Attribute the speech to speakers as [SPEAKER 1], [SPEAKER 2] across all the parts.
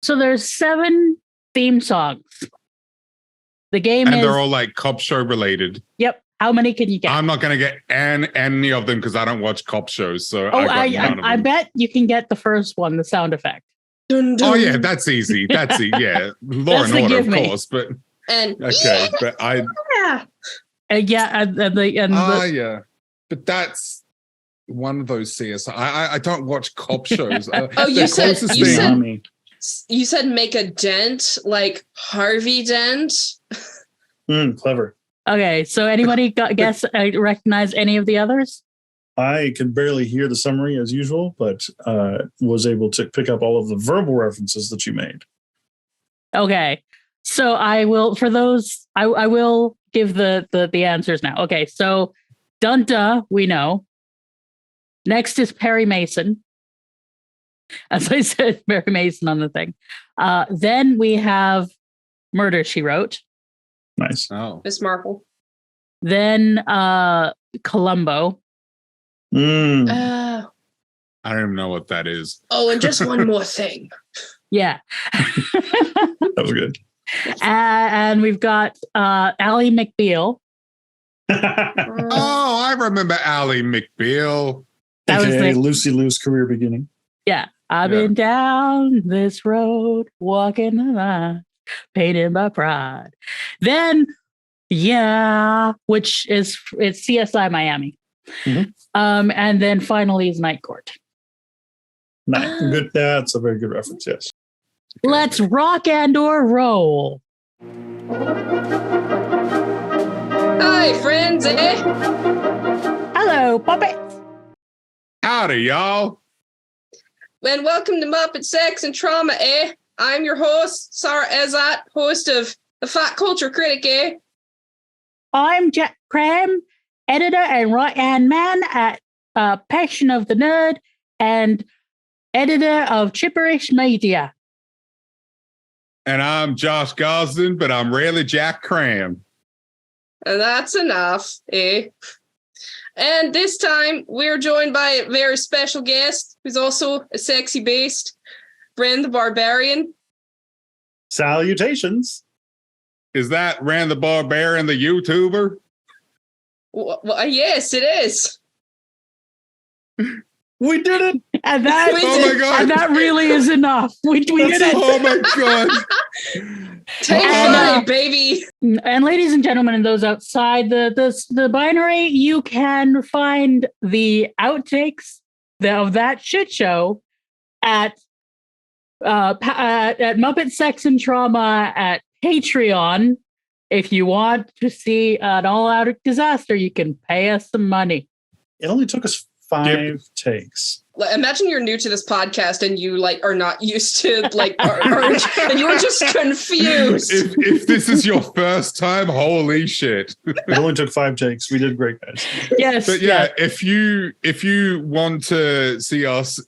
[SPEAKER 1] So there's 7 theme songs. The game
[SPEAKER 2] and they're all like cop show related.
[SPEAKER 1] Yep. How many can you get?
[SPEAKER 2] I'm not going to get any of them because I don't watch cop shows. So
[SPEAKER 1] I bet you can get the first one, the sound effect.
[SPEAKER 3] Dun, dun.
[SPEAKER 2] Oh yeah, that's easy. That's easy. Yeah, Law and Order, of course. But okay, but
[SPEAKER 1] yeah.
[SPEAKER 2] But that's one of those CSI. I don't watch cop shows.
[SPEAKER 3] You said make a dent, like Harvey Dent.
[SPEAKER 4] Clever.
[SPEAKER 1] Okay, so anybody recognize any of the others?
[SPEAKER 4] I could barely hear the summary as usual, but was able to pick up all of the verbal references that you made.
[SPEAKER 1] Okay, so I will give the answers now. Okay, so Dunta, we know. Next is Perry Mason. As I said, Perry Mason on the thing. Then we have Murder, She Wrote.
[SPEAKER 4] Nice.
[SPEAKER 2] Oh.
[SPEAKER 3] Miss Marple.
[SPEAKER 1] Then Columbo.
[SPEAKER 2] I don't even know what that is.
[SPEAKER 3] Oh, and just one more thing.
[SPEAKER 1] Yeah.
[SPEAKER 4] That was good.
[SPEAKER 1] And we've got Ally McBeal.
[SPEAKER 2] Oh, I remember Ally McBeal.
[SPEAKER 1] That
[SPEAKER 4] AKA Lucy Lou's career beginning.
[SPEAKER 1] Yeah. I've been down this road, walking the line, painted by pride. Then, which is it's CSI Miami.
[SPEAKER 4] Mm-hmm.
[SPEAKER 1] And then finally is Night Court.
[SPEAKER 4] Good. That's a very good reference. Yes.
[SPEAKER 1] Let's rock and/or roll.
[SPEAKER 3] Hi, friends.
[SPEAKER 1] Hello, puppets.
[SPEAKER 2] Howdy, y'all.
[SPEAKER 3] And welcome to Muppet Sex and Trauma. I'm your host, Sara Ezzat, host of the Fat Culture Critic.
[SPEAKER 1] I'm Jack Kramme, editor and right-hand man at Passion of the Nerd and editor of Chipperish Media.
[SPEAKER 2] And I'm Josh Gosdin, but I'm really Jack Kramme.
[SPEAKER 3] And that's enough, And this time, we're joined by a very special guest who's also a sexy beast, Ren the Barbarian.
[SPEAKER 4] Salutations.
[SPEAKER 2] Is that Ren the Barbarian, the YouTuber?
[SPEAKER 3] Well, yes, it is.
[SPEAKER 4] We did it.
[SPEAKER 1] And that,
[SPEAKER 2] my God.
[SPEAKER 1] And that really is enough. We did it.
[SPEAKER 2] Oh my God.
[SPEAKER 3] Take 5, baby.
[SPEAKER 1] And ladies and gentlemen, and those outside the binary, you can find the outtakes of that shit show at Muppet Sex and Trauma at Patreon. If you want to see an all-out disaster, you can pay us some money.
[SPEAKER 4] It only took us 5 takes.
[SPEAKER 3] Imagine you're new to this podcast and you are not used to orange, and you're just confused.
[SPEAKER 2] If this is your first time, holy shit!
[SPEAKER 4] It only took 5 takes. We did great, guys.
[SPEAKER 1] Yes,
[SPEAKER 2] but if you want to see us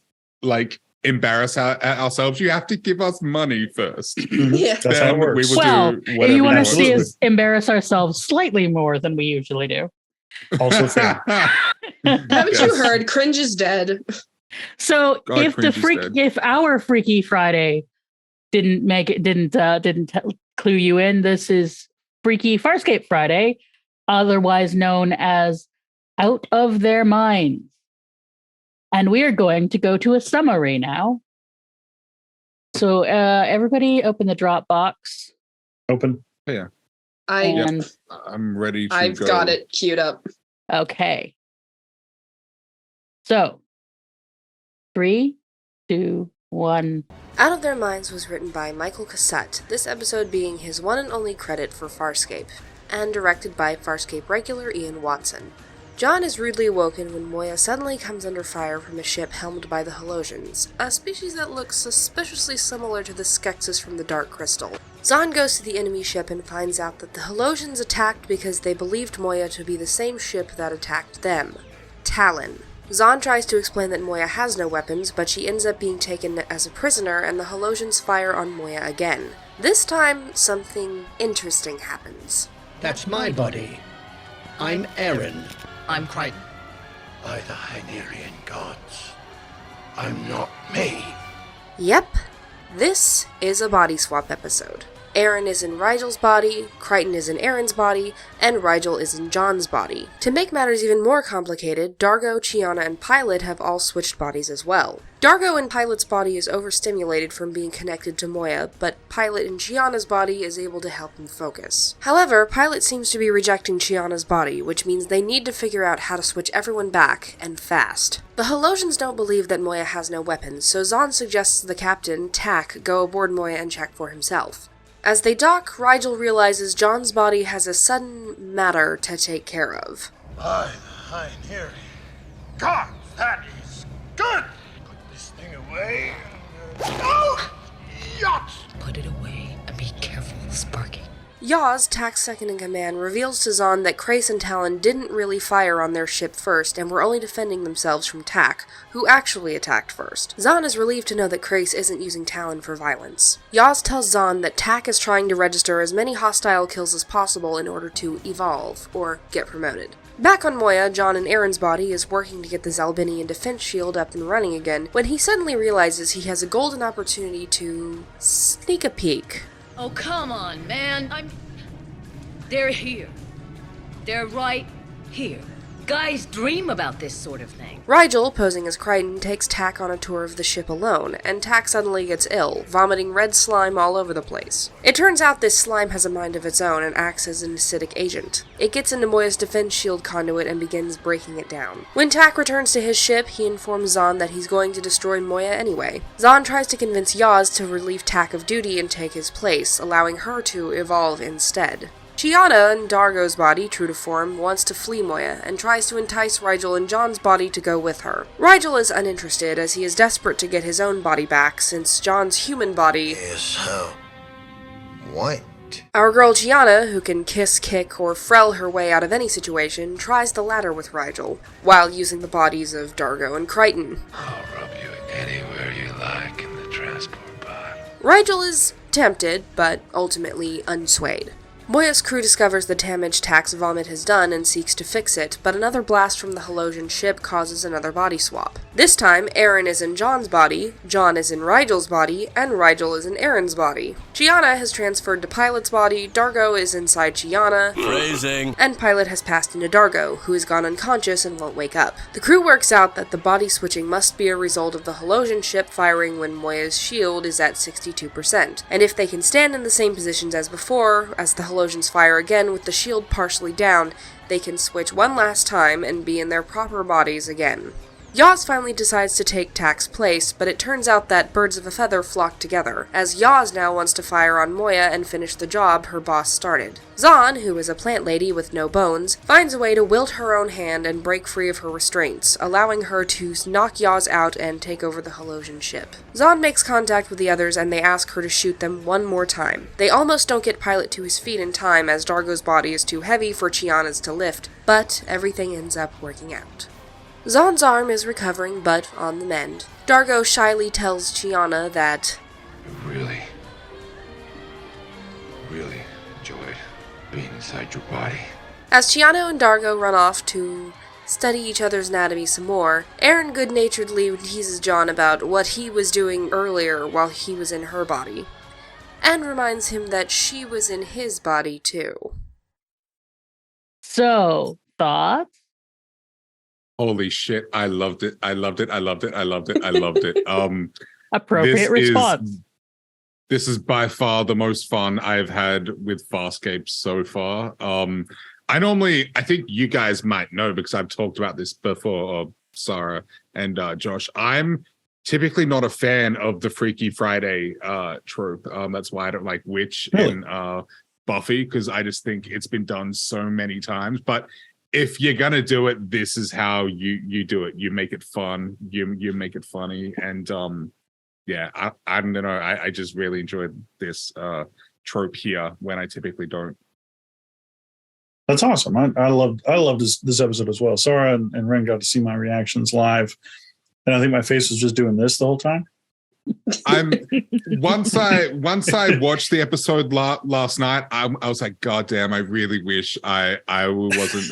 [SPEAKER 2] embarrass ourselves, you have to give us money first.
[SPEAKER 3] Yeah,
[SPEAKER 4] that's how it works.
[SPEAKER 1] If you want to see us embarrass ourselves slightly more than we usually do,
[SPEAKER 4] also fair.
[SPEAKER 3] Haven't you heard? Cringe is dead.
[SPEAKER 1] So if our Freaky Friday didn't clue you in, this is Freaky Farscape Friday, otherwise known as Out of Their Minds. And we are going to go to a summary now. So everybody open the Dropbox.
[SPEAKER 4] Open.
[SPEAKER 2] Yeah. I'm ready to
[SPEAKER 3] I've got it queued up.
[SPEAKER 1] Okay. So 3, 2, 1.
[SPEAKER 5] Out of Their Minds was written by Michael Cassette, this episode being his one and only credit for Farscape, and directed by Farscape regular Ian Watson. John is rudely awoken when Moya suddenly comes under fire from a ship helmed by the Halosians, a species that looks suspiciously similar to the Skeksis from the Dark Crystal. Zahn goes to the enemy ship and finds out that the Halosians attacked because they believed Moya to be the same ship that attacked them, Talon. Zahn tries to explain that Moya has no weapons, but she ends up being taken as a prisoner and the Halosians fire on Moya again. This time, something interesting happens.
[SPEAKER 6] That's my body. I'm Eren.
[SPEAKER 7] I'm Crichton.
[SPEAKER 6] By the Hynerian gods, I'm not me.
[SPEAKER 5] Yep, This is a body swap episode. Eren is in Rigel's body, Crichton is in Eren's body, and Rigel is in Jon's body. To make matters even more complicated, Dargo, Chiana, and Pilot have all switched bodies as well. Dargo in Pilot's body is overstimulated from being connected to Moya, but Pilot in Chiana's body is able to help him focus. However, Pilot seems to be rejecting Chiana's body, which means they need to figure out how to switch everyone back, and fast. The Holosians don't believe that Moya has no weapons, so Zahn suggests the captain, Tak, go aboard Moya and check for himself. As they dock, Rigel realizes Jon's body has a sudden matter to take care of.
[SPEAKER 6] By the Hind Harry. God, that is good! Put this thing away. Oh! Yacht!
[SPEAKER 7] Put it away and be careful, Sparky.
[SPEAKER 5] Yaz, Tak's second-in-command, reveals to Zahn that Krace and Talon didn't really fire on their ship first and were only defending themselves from Tak, who actually attacked first. Zahn is relieved to know that Krace isn't using Talon for violence. Yaz tells Zahn that Tak is trying to register as many hostile kills as possible in order to evolve, or get promoted. Back on Moya, Jon in Eren's body is working to get the Zalbinian defense shield up and running again, when he suddenly realizes he has a golden opportunity to sneak a peek.
[SPEAKER 7] Oh, come on, man. They're here. They're right here. Guys dream about this sort of thing.
[SPEAKER 5] Rigel, posing as Crichton, takes Tak on a tour of the ship alone, and Tak suddenly gets ill, vomiting red slime all over the place. It turns out this slime has a mind of its own and acts as an acidic agent. It gets into Moya's defense shield conduit and begins breaking it down. When Tak returns to his ship, he informs Zahn that he's going to destroy Moya anyway. Zahn tries to convince Yaz to relieve Tak of duty and take his place, allowing her to evolve instead. Chiana, in Dargo's body, true to form, wants to flee Moya, and tries to entice Rigel in Jon's body to go with her. Rigel is uninterested, as he is desperate to get his own body back, since Jon's human body
[SPEAKER 6] Is so what?
[SPEAKER 5] Our girl Chiana, who can kiss, kick, or frel her way out of any situation, tries the latter with Rigel, while using the bodies of Dargo and Crichton.
[SPEAKER 8] I'll rub you anywhere you like in the transport pod.
[SPEAKER 5] Rigel is tempted, but ultimately unswayed. Moya's crew discovers the damage Tak's vomit has done and seeks to fix it, but another blast from the Holosian ship causes another body swap. This time, Eren is in Jon's body, Jon is in Rigel's body, and Rigel is in Eren's body. Chiana has transferred to Pilot's body, Dargo is inside Chiana,
[SPEAKER 9] Phrasing.
[SPEAKER 5] and Pilot has passed into Dargo, who has gone unconscious and won't wake up. The crew works out that the body switching must be a result of the Holosian ship firing when Moya's shield is at 62%, and if they can stand in the same positions as before, as the Holosians fire again with the shield partially down, they can switch one last time and be in their proper bodies again. Yaz finally decides to take Tak's place, but it turns out that birds of a feather flock together, as Yaz now wants to fire on Moya and finish the job her boss started. Zahn, who is a plant lady with no bones, finds a way to wilt her own hand and break free of her restraints, allowing her to knock Yaz out and take over the Holosian ship. Zahn makes contact with the others and they ask her to shoot them one more time. They almost don't get Pilot to his feet in time as Dargo's body is too heavy for Chiana's to lift, but everything ends up working out. Zahn's arm is recovering, but on the mend. Dargo shyly tells Chiana that
[SPEAKER 8] I really enjoyed being inside your body.
[SPEAKER 5] as Chiana and Dargo run off to study each other's anatomy some more, Eren good-naturedly teases Jon about what he was doing earlier while he was in her body, and reminds him that she was in his body too.
[SPEAKER 1] So, thoughts?
[SPEAKER 2] Holy shit, I loved it. I loved it.
[SPEAKER 1] Appropriate response.
[SPEAKER 2] This is by far the most fun I've had with Farscape so far. I think you guys might know because I've talked about this before, Sara and Josh. I'm typically not a fan of the Freaky Friday trope. That's why I don't like Witch and Buffy, because I just think it's been done so many times. But if you're gonna do it, this is how you do it. You make it fun. You make it funny, and I don't know. I just really enjoyed this trope here when I typically don't.
[SPEAKER 4] That's awesome. I loved this episode as well. Sara and Ren got to see my reactions live, and I think my face was just doing this the whole time.
[SPEAKER 2] I'm once I watched the episode last night, I was like, God damn, I really wish I wasn't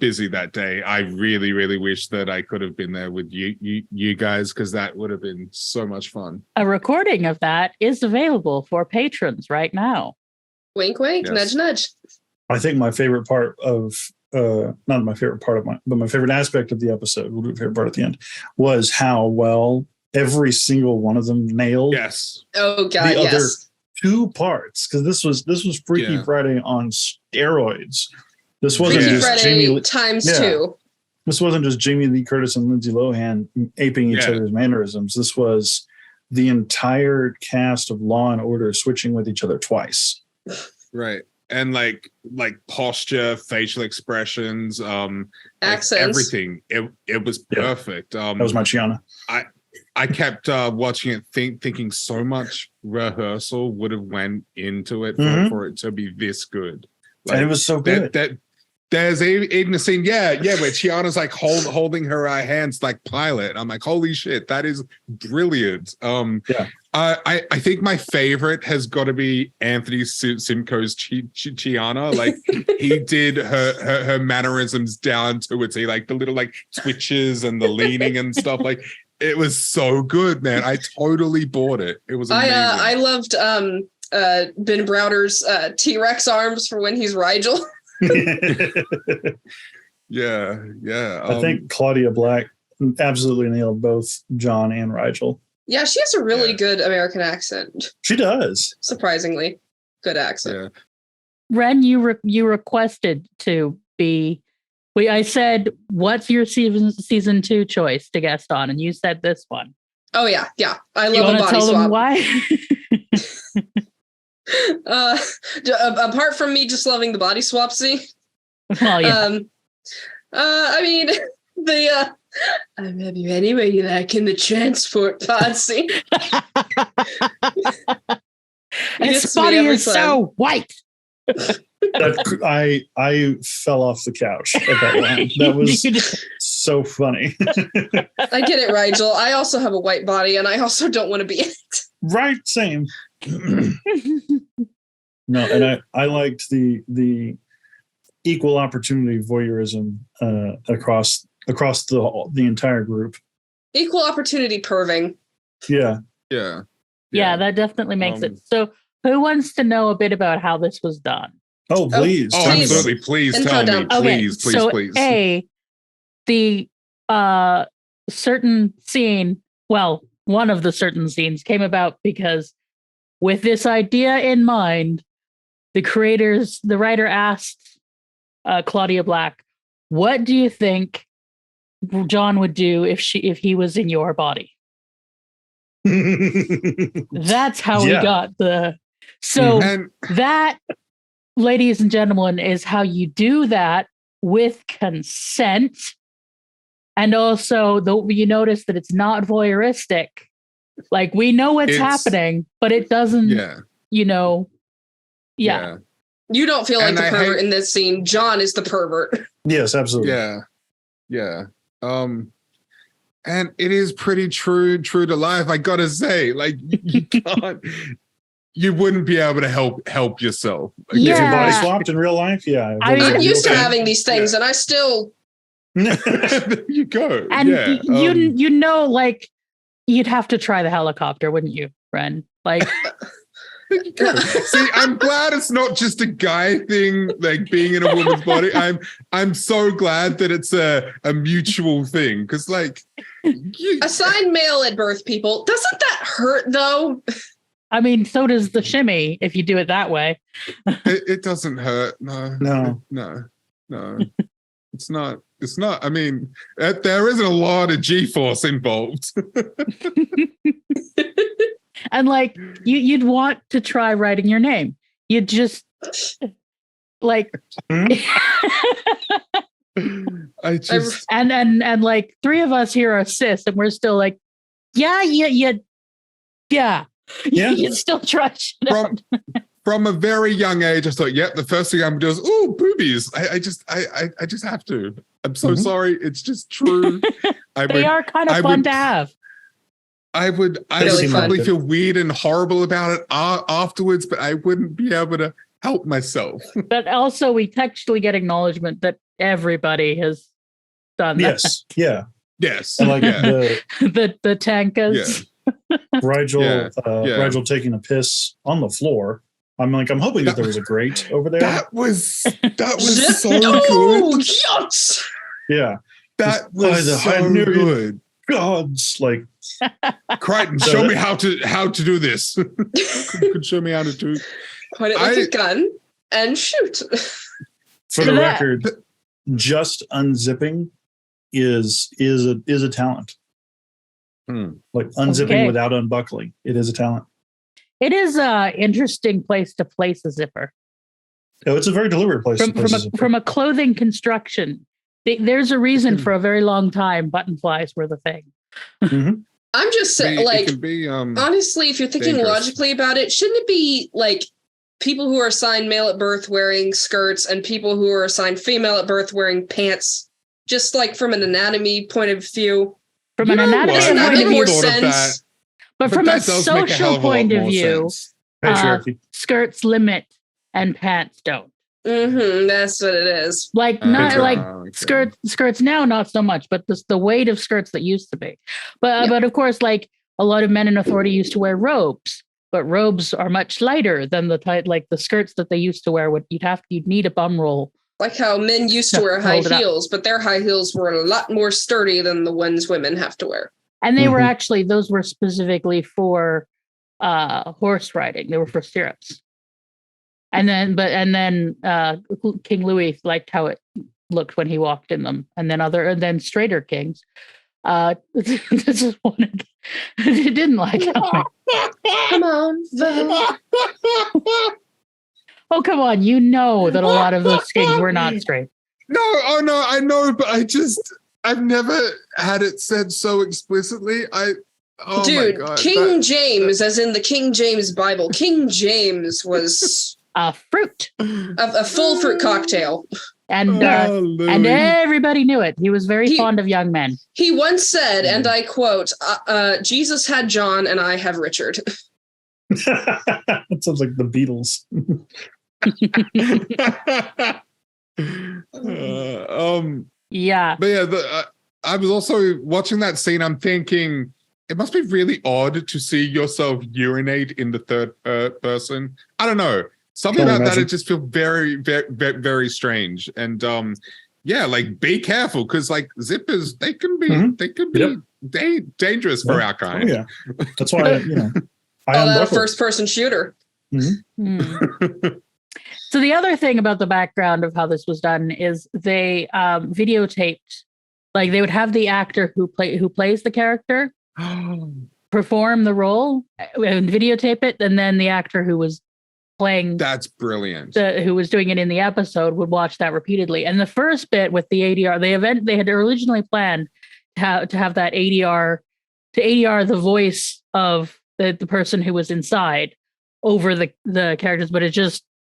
[SPEAKER 2] busy that day. I really, really wish that I could have been there with you guys, because that would have been so much fun.
[SPEAKER 1] A recording of that is available for patrons right now.
[SPEAKER 3] Wink, wink,
[SPEAKER 2] Yes.
[SPEAKER 3] nudge, nudge.
[SPEAKER 4] I think my favorite part of not my favorite part of but my favorite aspect of the episode, we'll do a favorite part at the end, was how well every single one of them nailed
[SPEAKER 2] Yes.
[SPEAKER 3] Oh god,
[SPEAKER 4] the other
[SPEAKER 3] yes.
[SPEAKER 4] two parts, because this was Freaky
[SPEAKER 2] Yeah.
[SPEAKER 4] Friday on steroids. This wasn't
[SPEAKER 3] Freaky
[SPEAKER 4] just
[SPEAKER 3] Friday
[SPEAKER 4] Jamie Lee,
[SPEAKER 3] times
[SPEAKER 4] Yeah.
[SPEAKER 3] 2.
[SPEAKER 4] this wasn't just Jamie Lee Curtis and Lindsay Lohan aping each
[SPEAKER 2] Yeah.
[SPEAKER 4] other's mannerisms. This was the entire cast of Law and Order switching with each other twice.
[SPEAKER 2] Right. And like posture, facial expressions,
[SPEAKER 3] Accents.
[SPEAKER 2] like everything. It was
[SPEAKER 4] Yeah.
[SPEAKER 2] perfect.
[SPEAKER 4] That was my Chiana.
[SPEAKER 2] I kept watching it, thinking so much rehearsal would have went into it
[SPEAKER 4] Mhm.
[SPEAKER 2] for it to be this good.
[SPEAKER 4] And it was so good.
[SPEAKER 2] That there's even a scene, where Chiana's like holding her hands like Pilot. I'm like, holy shit, that is brilliant.
[SPEAKER 4] Yeah.
[SPEAKER 2] I think my favorite has got to be Anthony Simcoe's Chiana. Like he did her mannerisms down to a T, like the little like twitches and the leaning and stuff. Like it was so good, man. I totally bought it. It was amazing.
[SPEAKER 3] I loved Ben Browder's T-Rex arms for when he's Rigel.
[SPEAKER 2] Yeah.
[SPEAKER 4] I think Claudia Black absolutely nailed both John and Rigel.
[SPEAKER 3] Yeah, she has a really
[SPEAKER 2] Yeah.
[SPEAKER 3] good American accent.
[SPEAKER 4] She does.
[SPEAKER 3] Surprisingly good accent.
[SPEAKER 2] Yeah.
[SPEAKER 1] Ren, you requested to be. I said, "What's your season 2 choice to guest on?" And you said this one.
[SPEAKER 3] Oh yeah. I
[SPEAKER 1] You
[SPEAKER 3] love a
[SPEAKER 1] want to
[SPEAKER 3] body
[SPEAKER 1] tell them
[SPEAKER 3] swap.
[SPEAKER 1] why?
[SPEAKER 3] Apart from me just loving the body swap scene.
[SPEAKER 1] Well, yeah.
[SPEAKER 3] I mean, the I'm have you anywhere you like in the transport pod scene.
[SPEAKER 1] His
[SPEAKER 3] gets me
[SPEAKER 1] body
[SPEAKER 3] every
[SPEAKER 1] is
[SPEAKER 3] time.
[SPEAKER 1] so white.
[SPEAKER 4] I fell off the couch at that line. That was so funny.
[SPEAKER 3] I get it, Rigel. I also have a white body, and I also don't want to be it.
[SPEAKER 4] Right, same. No, and I liked the equal opportunity voyeurism across the entire group.
[SPEAKER 3] Equal opportunity perving.
[SPEAKER 4] Yeah.
[SPEAKER 1] Yeah, that definitely makes it. So, who wants to know a bit about how this was done?
[SPEAKER 4] Oh, please.
[SPEAKER 2] Oh,
[SPEAKER 4] tell me.
[SPEAKER 2] absolutely. Please
[SPEAKER 3] Info
[SPEAKER 2] tell me.
[SPEAKER 3] dump.
[SPEAKER 2] Please.
[SPEAKER 1] A, the certain scene, well, one of the certain scenes came about because with this idea in mind, the writer asked Claudia Black, what do you think John would do if he was in your body? That's how we got the. So that, ladies and gentlemen, is how you do that with consent. And also, you notice that it's not voyeuristic. Like, we know what's happening, but it doesn't, Yeah.
[SPEAKER 3] You don't feel like
[SPEAKER 2] And
[SPEAKER 3] the
[SPEAKER 2] I
[SPEAKER 3] pervert
[SPEAKER 2] hate-
[SPEAKER 3] in this scene. John is the pervert.
[SPEAKER 4] Yes, absolutely.
[SPEAKER 2] Yeah. And it is pretty true to life. I gotta say, like you can't, you wouldn't be able to help yourself.
[SPEAKER 4] If your body
[SPEAKER 1] Yeah.
[SPEAKER 4] swapped in real life, yeah.
[SPEAKER 1] I mean,
[SPEAKER 3] I'm used to
[SPEAKER 2] okay.
[SPEAKER 3] having these things, and I still.
[SPEAKER 2] There you go.
[SPEAKER 1] And
[SPEAKER 2] yeah.
[SPEAKER 1] you know, like, you'd have to try the helicopter, wouldn't you, Ren? Like,
[SPEAKER 2] See, I'm glad it's not just a guy thing, like being in a woman's body. I'm so glad that it's a mutual thing, because like
[SPEAKER 3] Assign male at birth, people. Doesn't that hurt though?
[SPEAKER 1] I mean, so does the shimmy if you do it that way.
[SPEAKER 2] it doesn't hurt. No. It's not. I mean, there isn't a lot of G-force involved.
[SPEAKER 1] And like, you'd want to try writing your name. You'd just like,
[SPEAKER 2] I just
[SPEAKER 1] and like 3 of us here are cis, and we're still like, yeah. You still try shit out.
[SPEAKER 2] from a very young age, I thought, the first thing I'm gonna do is, ooh, boobies. I just have to. I'm so sorry. It's just true.
[SPEAKER 1] They are kind of fun to have.
[SPEAKER 2] I would probably feel weird and horrible about it afterwards, but I wouldn't be able to help myself.
[SPEAKER 1] But also, we textually get acknowledgement that everybody has done that.
[SPEAKER 4] Yes, yeah,
[SPEAKER 2] yes,
[SPEAKER 4] and like
[SPEAKER 1] the tankas.
[SPEAKER 4] Rigel taking a piss on the floor. I'm hoping that there was a grate over there.
[SPEAKER 2] That was so good.
[SPEAKER 3] Yes!
[SPEAKER 2] Yeah, that was so good.
[SPEAKER 4] Gods, like
[SPEAKER 2] Crichton, show me how to do this. Could show me how to do.
[SPEAKER 3] Point it with a gun and shoot.
[SPEAKER 4] For the record, just unzipping is a talent. Like unzipping without unbuckling, it is a talent.
[SPEAKER 1] It is an interesting place to place a zipper.
[SPEAKER 4] Oh, it's a very deliberate place.
[SPEAKER 1] From a clothing construction. There's a reason for a very long time button flies were the thing.
[SPEAKER 4] Mm-hmm.
[SPEAKER 3] I'm just saying, like, honestly, if you're thinking
[SPEAKER 2] dangerous.
[SPEAKER 3] Logically about it, shouldn't it be like people who are assigned male at birth wearing skirts and people who are assigned female at birth wearing pants? Just like from an anatomy point of view.
[SPEAKER 1] From an anatomy
[SPEAKER 3] point of view, more
[SPEAKER 1] sense. But from a social point of view, skirts limit and pants don't.
[SPEAKER 3] Mm-hmm, that's what it is.
[SPEAKER 1] Like skirts now, not so much, but the weight of skirts that used to be. But of course, like a lot of men in authority used to wear robes, but robes are much lighter than the skirts that they used to wear. You'd need a bum roll.
[SPEAKER 3] Like how men used to wear high heels, but their high heels were a lot more sturdy than the ones women have to wear.
[SPEAKER 1] And they were actually, those were specifically for horse riding. They were for stirrups. And then King Louis liked how it looked when he walked in them. And then straighter kings just wanted, they didn't like how
[SPEAKER 3] Come on, vote.
[SPEAKER 1] Oh, come on. You know that a lot of those kings were not straight.
[SPEAKER 2] No, I know, but I've never had it said so explicitly.
[SPEAKER 3] Dude, my God, King James, as in the King James Bible, King James was
[SPEAKER 1] a fruit.
[SPEAKER 3] A full fruit cocktail.
[SPEAKER 1] And everybody knew it. He was very fond of young men.
[SPEAKER 3] He once said, and I quote, Jesus had John and I have Richard.
[SPEAKER 4] That sounds like the Beatles.
[SPEAKER 1] Yeah.
[SPEAKER 2] But yeah, I was also watching that scene. I'm thinking it must be really odd to see yourself urinate in the third person. I don't know. Something about that, it just feels very, very, very, very strange. And like be careful because like zippers, they can be dangerous for our kind.
[SPEAKER 4] Oh, yeah, that's why
[SPEAKER 3] that first person shooter.
[SPEAKER 1] So the other thing about the background of how this was done is they videotaped, like they would have the actor who plays the character perform the role and videotape it, and then the actor who was playing,
[SPEAKER 2] that's brilliant,
[SPEAKER 1] who was doing it in the episode would watch that repeatedly. And the first bit with the ADR, they had originally planned to have that ADR the voice of the person who was inside over the characters, but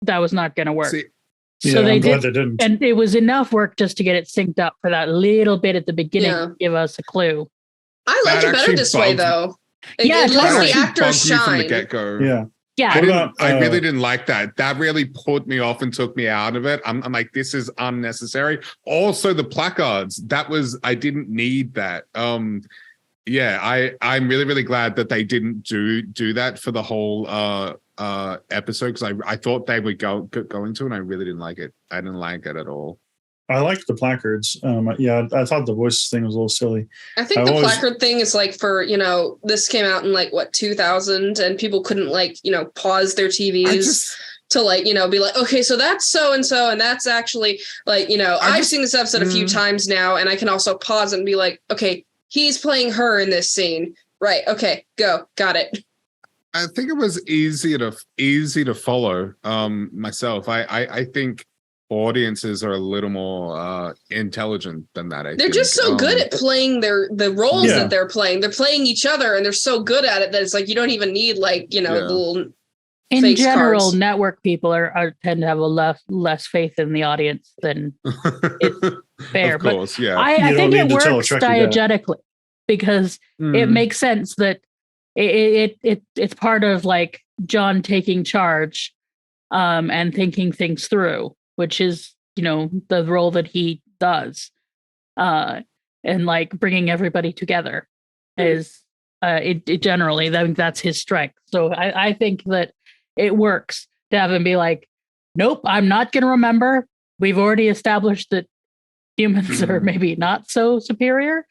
[SPEAKER 1] that was not going to work. So they didn't. And it was enough work just to get it synced up for that little bit at the beginning to give us a clue.
[SPEAKER 3] I like it better this way, though. It lets the actors shine
[SPEAKER 2] from the get-go.
[SPEAKER 1] Yeah.
[SPEAKER 2] I really didn't like that. That really put me off and took me out of it. I'm like, this is unnecessary. Also, the placards. I didn't need that. I'm really, really glad that they didn't do that for the whole episode, because I thought they were going to, and I really didn't like it. I didn't like it at all.
[SPEAKER 4] I liked the placards. I thought the voice thing was a little silly.
[SPEAKER 3] I think the placard thing is like for, this came out in 2000, and people couldn't pause their TVs to be like, okay, so that's so-and-so, and that's actually I've seen this episode a few times now, and I can also pause and be like, okay, he's playing her in this scene. Right. Okay, go. Got it.
[SPEAKER 2] I think it was easy to follow myself. I think audiences are a little more intelligent than that.
[SPEAKER 3] They're just so good at playing the roles that they're playing. They're playing each other, and they're so good at it that it's like you don't even need little.
[SPEAKER 1] In general, cards. Network people tend to have a less faith in the audience than it's fair.
[SPEAKER 2] Of course,
[SPEAKER 1] but I think it works diegetically because it makes sense that it's part of like John taking charge and thinking things through, which is, the role that he does. And like bringing everybody together is it generally, that's his strength. So I think that it works to have him be like, nope, I'm not going to remember. We've already established that humans are maybe not so superior.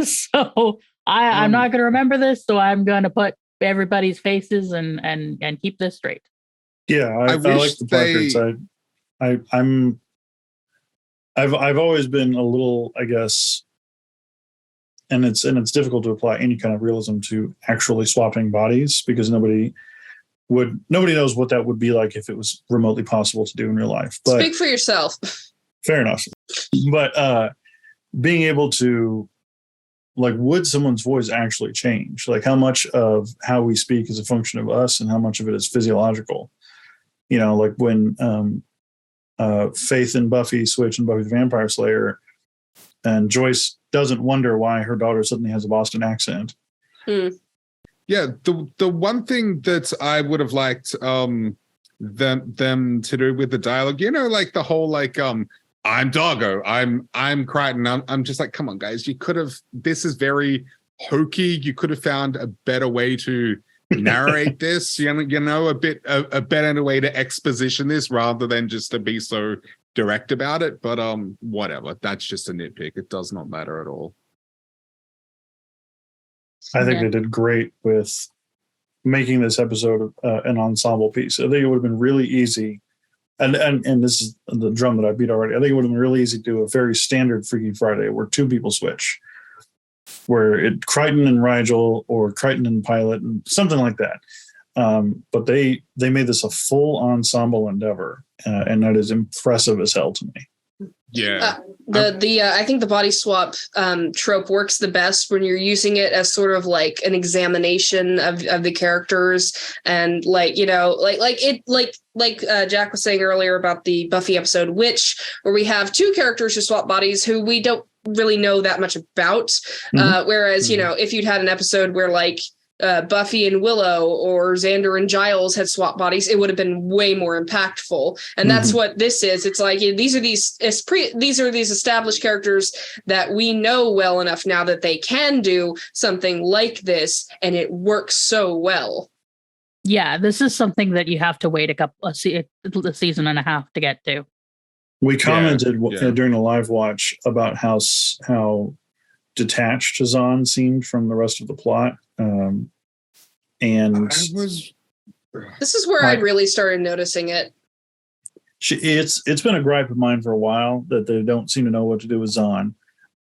[SPEAKER 1] So I'm not going to remember this. So I'm going to put everybody's faces and keep this straight.
[SPEAKER 4] Yeah, I like the Parker side. I've always been a little, I guess, and it's difficult to apply any kind of realism to actually swapping bodies, because nobody knows what that would be like if it was remotely possible to do in real life. But
[SPEAKER 3] speak for yourself.
[SPEAKER 4] Fair enough. But being able to, like, would someone's voice actually change? Like, how much of how we speak is a function of us and how much of it is physiological? Like when Faith and Buffy switch in Buffy the Vampire Slayer, and Joyce doesn't wonder why her daughter suddenly has a Boston accent.
[SPEAKER 2] Yeah, the one thing that I would have liked them to do with the dialogue, like the whole like I'm Doggo, I'm Crichton. I'm just like, come on, guys, you could have. This is very hokey. You could have found a better way to narrate this. A better way to exposition this rather than just to be so direct about it. But whatever. That's just a nitpick. It does not matter at all.
[SPEAKER 4] I think they did great with making this episode an ensemble piece. I think it would have been really easy. And this is the drum that I beat already. I think it would have been really easy to do a very standard Freaky Friday where two people switch, where Crichton and Rigel or Crichton and Pilot and something like that. But they made this a full ensemble endeavor, and that is impressive as hell to me.
[SPEAKER 2] Yeah.
[SPEAKER 3] I think the body swap trope works the best when you're using it as sort of like an examination of the characters, and like Jack was saying earlier about the Buffy episode Witch, where we have two characters who swap bodies who we don't really know that much about. Whereas, if you'd had an episode where like Buffy and Willow or Xander and Giles had swapped bodies, it would have been way more impactful. And that's what this is. It's like these are these established characters that we know well enough now that they can do something like this, and it works so well.
[SPEAKER 1] Yeah, this is something that you have to wait a season and a half to get to.
[SPEAKER 4] We commented during the live watch about how detached Zahn seemed from the rest of the plot.
[SPEAKER 3] This is where I really started noticing it.
[SPEAKER 4] It's been a gripe of mine for a while that they don't seem to know what to do with Zahn.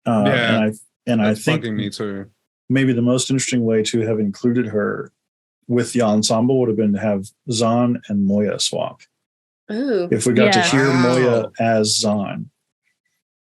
[SPEAKER 4] And I think
[SPEAKER 2] me too.
[SPEAKER 4] Maybe the most interesting way to have included her with the ensemble would have been to have Zahn and Moya swap.
[SPEAKER 3] Ooh.
[SPEAKER 4] If we got to hear Moya as Zahn.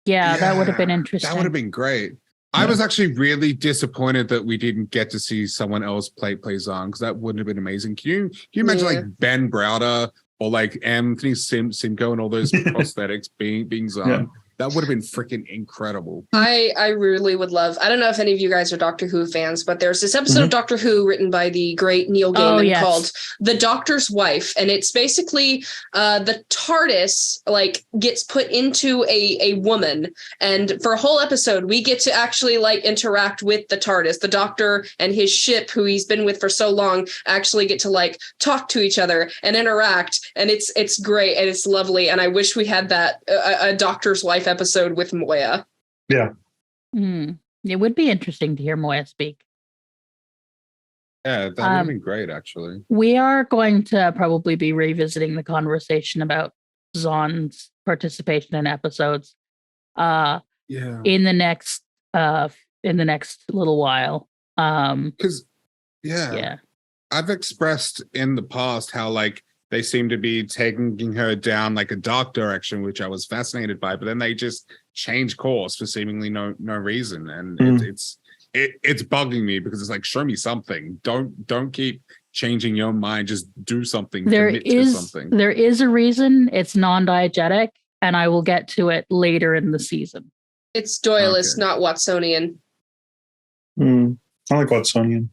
[SPEAKER 1] Yeah, that would have been interesting.
[SPEAKER 2] That would have been great. I was actually really disappointed that we didn't get to see someone else play Zahn, because that wouldn't have been amazing. Can you imagine like Ben Browder or like Anthony Simcoe and all those prosthetics being Zahn? Yeah. That would have been freaking incredible.
[SPEAKER 3] I really would love. I don't know if any of you guys are Doctor Who fans, but there's this episode of Doctor Who written by the great Neil Gaiman called "The Doctor's Wife," and it's basically the TARDIS like gets put into a woman, and for a whole episode we get to actually like interact with the TARDIS. The Doctor and his ship, who he's been with for so long, actually get to like talk to each other and interact, and it's great and it's lovely. And I wish we had that a Doctor's Wife episode with Moya.
[SPEAKER 4] Yeah.
[SPEAKER 1] It would be interesting to hear Moya speak.
[SPEAKER 2] Yeah, that would have been great, actually.
[SPEAKER 1] We are going to probably be revisiting the conversation about Zahn's participation in episodes in the next little while.
[SPEAKER 2] Because I've expressed in the past how like they seem to be taking her down like a dark direction, which I was fascinated by, but then they just change course for seemingly no reason. And it's bugging me, because it's like, show me something. Don't keep changing your mind. Just do something.
[SPEAKER 1] There is a reason. It's non-diegetic, and I will get to it later in the season.
[SPEAKER 3] It's Doyleist, not Watsonian.
[SPEAKER 4] I like Watsonian.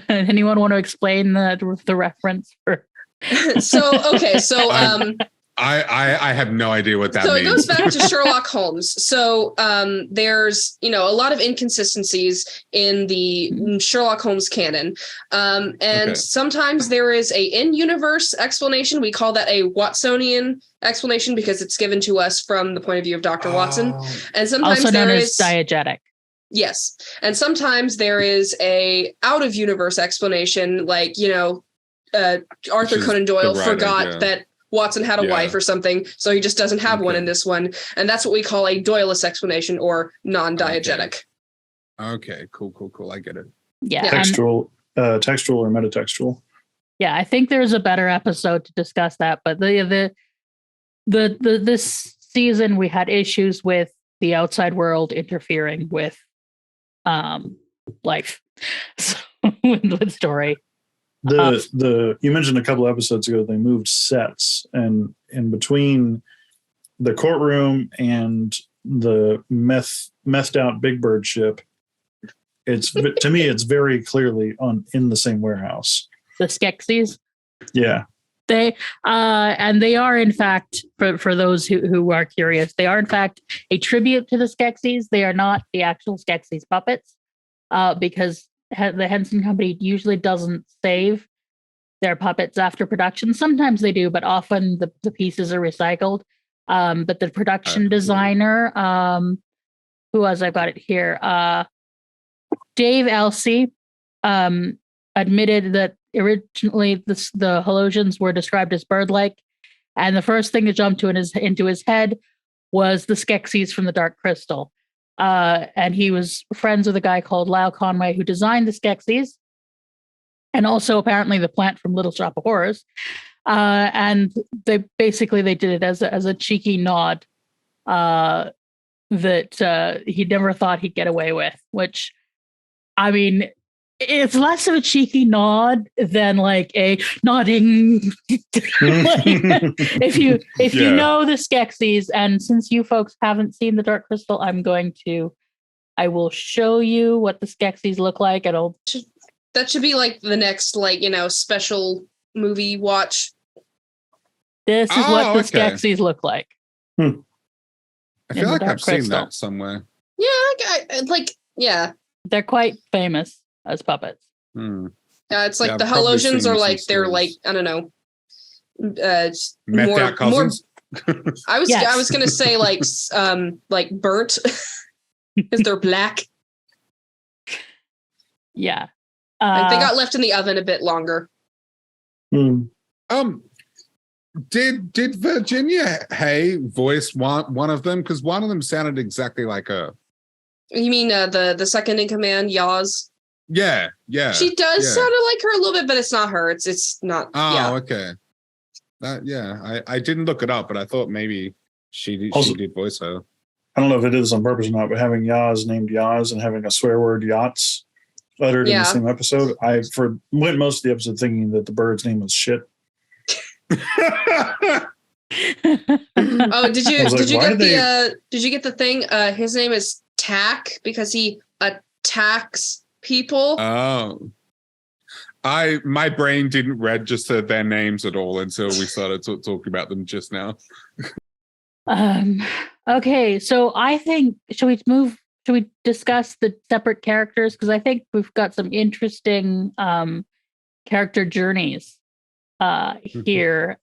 [SPEAKER 1] Anyone want to explain the reference?
[SPEAKER 2] I have no idea what that
[SPEAKER 3] means. So
[SPEAKER 2] means.
[SPEAKER 3] it goes back to Sherlock Holmes. So there's, a lot of inconsistencies in the Sherlock Holmes canon. Sometimes there is a in-universe explanation. We call that a Watsonian explanation because it's given to us from the point of view of Dr. Watson. And sometimes
[SPEAKER 1] also known as diegetic.
[SPEAKER 3] Yes. And sometimes there is a out-of-universe explanation, like, Arthur Conan Doyle forgot that Watson had a wife or something, so he just doesn't have one in this one. And that's what we call a Doyless explanation or non-diegetic.
[SPEAKER 2] Okay, cool. I get it.
[SPEAKER 1] Yeah.
[SPEAKER 4] Textual or metatextual.
[SPEAKER 1] Yeah, I think there's a better episode to discuss that, but this season we had issues with the outside world interfering with life. So, with story.
[SPEAKER 4] You mentioned a couple episodes ago they moved sets, and in between the courtroom and the methed out Big Bird ship, to me it's very clearly in the same warehouse.
[SPEAKER 1] The Skeksis.
[SPEAKER 4] Yeah.
[SPEAKER 1] They are in fact, for those who are curious, they are in fact a tribute to the Skeksis. They are not the actual Skeksis puppets, because the Henson Company usually doesn't save their puppets after production. Sometimes they do, but often the pieces are recycled. But the production designer, who was, I've got it here, Dave Elsey, admitted that originally the Halosians were described as bird-like, and the first thing that jumped into his head was the Skeksis from the Dark Crystal. And he was friends with a guy called Lyle Conway who designed the Skeksis, and also apparently the plant from Little Shop of Horrors. And they did it as a cheeky nod that he never thought he'd get away with, which, I mean, it's less of a cheeky nod than like a nodding. If you know the Skeksis, and since you folks haven't seen the Dark Crystal, I will show you what the Skeksis look like.
[SPEAKER 3] That should be like the next, special movie watch.
[SPEAKER 1] This is what the Skeksis look like.
[SPEAKER 2] I feel like I've seen that somewhere.
[SPEAKER 3] Yeah,
[SPEAKER 1] they're quite famous as puppets.
[SPEAKER 3] It's like the Halosians are like, they're like, I don't know,
[SPEAKER 2] more cousins.
[SPEAKER 3] I was gonna say like burnt because they're black.
[SPEAKER 1] Yeah,
[SPEAKER 3] like they got left in the oven a bit longer.
[SPEAKER 2] Did Virginia Hay voice one of them? Because one of them sounded exactly like her.
[SPEAKER 3] You mean the second in command, Yaz?
[SPEAKER 2] Yeah.
[SPEAKER 3] She does sound like her a little bit, but it's not her. It's not.
[SPEAKER 2] Okay. I didn't look it up, but I thought maybe she did voice her.
[SPEAKER 4] I don't know if it is on purpose or not, but having Yaz named Yaz and having a swear word yachts uttered in the same episode, I went most of the episode thinking that the bird's name was shit.
[SPEAKER 3] Did you get the thing? His name is Tack because he attacks people.
[SPEAKER 2] Oh, my brain didn't register their names at all until we started talking about them just now.
[SPEAKER 1] Okay, so I think should we discuss the separate characters, because I think we've got some interesting character journeys here.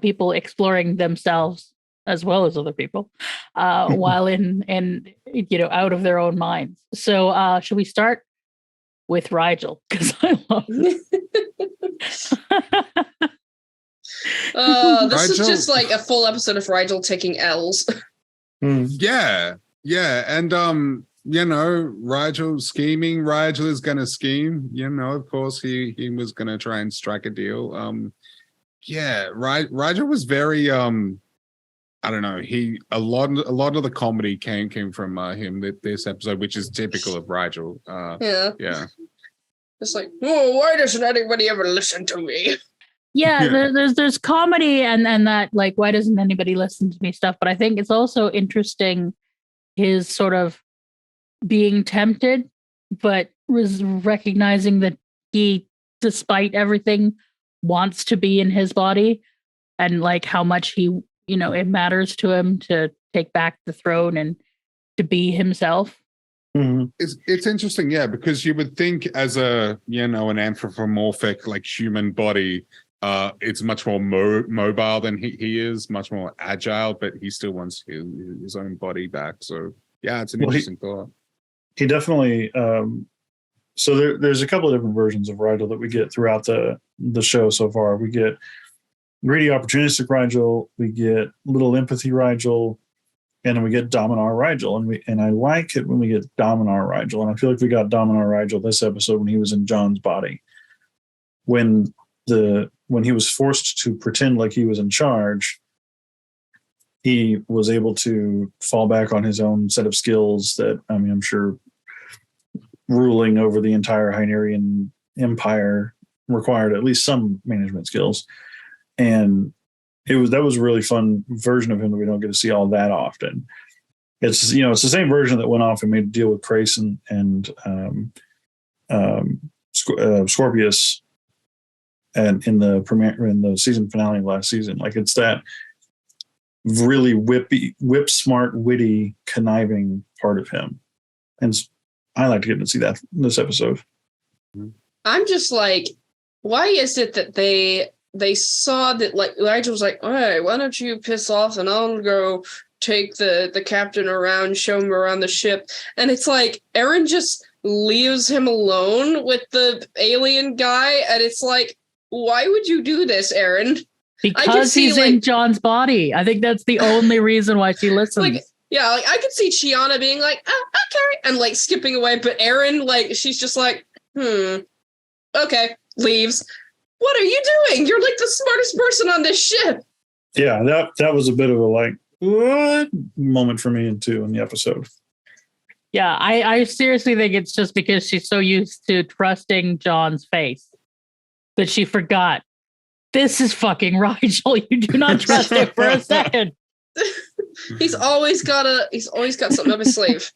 [SPEAKER 1] People exploring themselves as well as other people, while in out of their own minds. So should we start with Rigel? Because I love it.
[SPEAKER 3] This is just like a full episode of Rigel taking L's.
[SPEAKER 2] Yeah. And Rigel scheming. Rigel is gonna scheme. Of course he was gonna try and strike a deal. Rigel was very I don't know. A lot of the comedy came from him this episode, which is typical of Rigel. Yeah.
[SPEAKER 3] It's like, why doesn't anybody ever listen to me?
[SPEAKER 1] Yeah, there's comedy and that, like, why doesn't anybody listen to me stuff? But I think it's also interesting his sort of being tempted, but was recognizing that he, despite everything, wants to be in his body, and like how much he, it matters to him to take back the throne and to be himself.
[SPEAKER 4] Mm-hmm.
[SPEAKER 2] It's interesting, yeah, because you would think as an anthropomorphic like human body, it's much more mobile than he is, much more agile, but he still wants his own body back. So yeah, it's an interesting thought.
[SPEAKER 4] He definitely. So there's a couple of different versions of Rigel that we get throughout the show so far. We get greedy, opportunistic Rigel, we get little empathy Rigel, and then we get Dominar Rigel. And I like it when we get Dominar Rigel, and I feel like we got Dominar Rigel this episode when he was in John's body. When he was forced to pretend like he was in charge, he was able to fall back on his own set of skills that, I'm sure ruling over the entire Hynerian Empire required at least some management skills. And that was a really fun version of him that we don't get to see all that often. It's it's the same version that went off and made a deal with Krace and Scorpius, and in the season finale of last season. Like, it's that really whip smart, witty, conniving part of him, and I like to get to see that in this episode.
[SPEAKER 3] I'm just like, why is it that they saw that, like, Elijah was like, all right, why don't you piss off and I'll go take the captain around, show him around the ship. And it's like, Eren just leaves him alone with the alien guy. And it's like, why would you do this, Eren?
[SPEAKER 1] Because he's in John's body. I think that's the only reason why she listens.
[SPEAKER 3] Like, yeah, like, I could see Chiana being like, okay, and like skipping away. But Eren, like, she's just like, okay, leaves. What are you doing? You're like the smartest person on this ship.
[SPEAKER 4] Yeah, that was a bit of a like, what moment for me too in the episode.
[SPEAKER 1] Yeah, I seriously think it's just because she's so used to trusting John's face that she forgot. This is fucking Rigel. You do not trust it for a second.
[SPEAKER 3] He's always got something up his sleeve.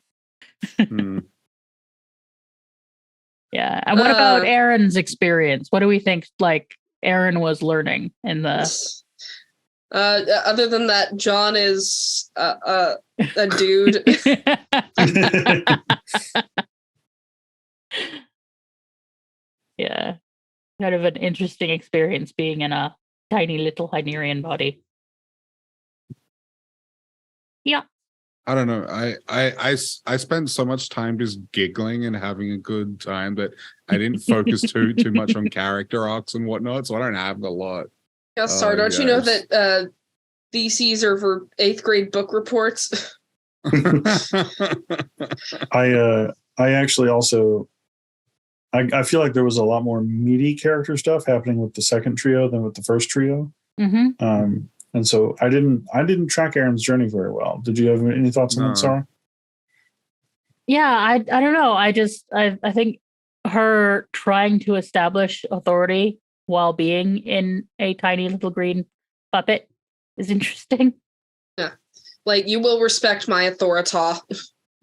[SPEAKER 1] Yeah. And what about Eren's experience? What do we think, like, Eren was learning in the...
[SPEAKER 3] other than that, John is a dude.
[SPEAKER 1] Yeah. Kind of an interesting experience being in a tiny little Hynerian body. Yeah.
[SPEAKER 2] I don't know. I spent so much time just giggling and having a good time that I didn't focus too much on character arcs and whatnot, so I don't have a lot.
[SPEAKER 3] Yeah, sorry, don't you know that theses are for 8th grade book reports?
[SPEAKER 4] I actually also I feel like there was a lot more meaty character stuff happening with the second trio than with the first trio.
[SPEAKER 1] Mm-hmm.
[SPEAKER 4] And so I didn't track Eren's journey very well. Did you have any thoughts on that, Sara?
[SPEAKER 1] Yeah, I don't know. I think her trying to establish authority while being in a tiny little green puppet is interesting.
[SPEAKER 3] Yeah, like, you will respect my authority.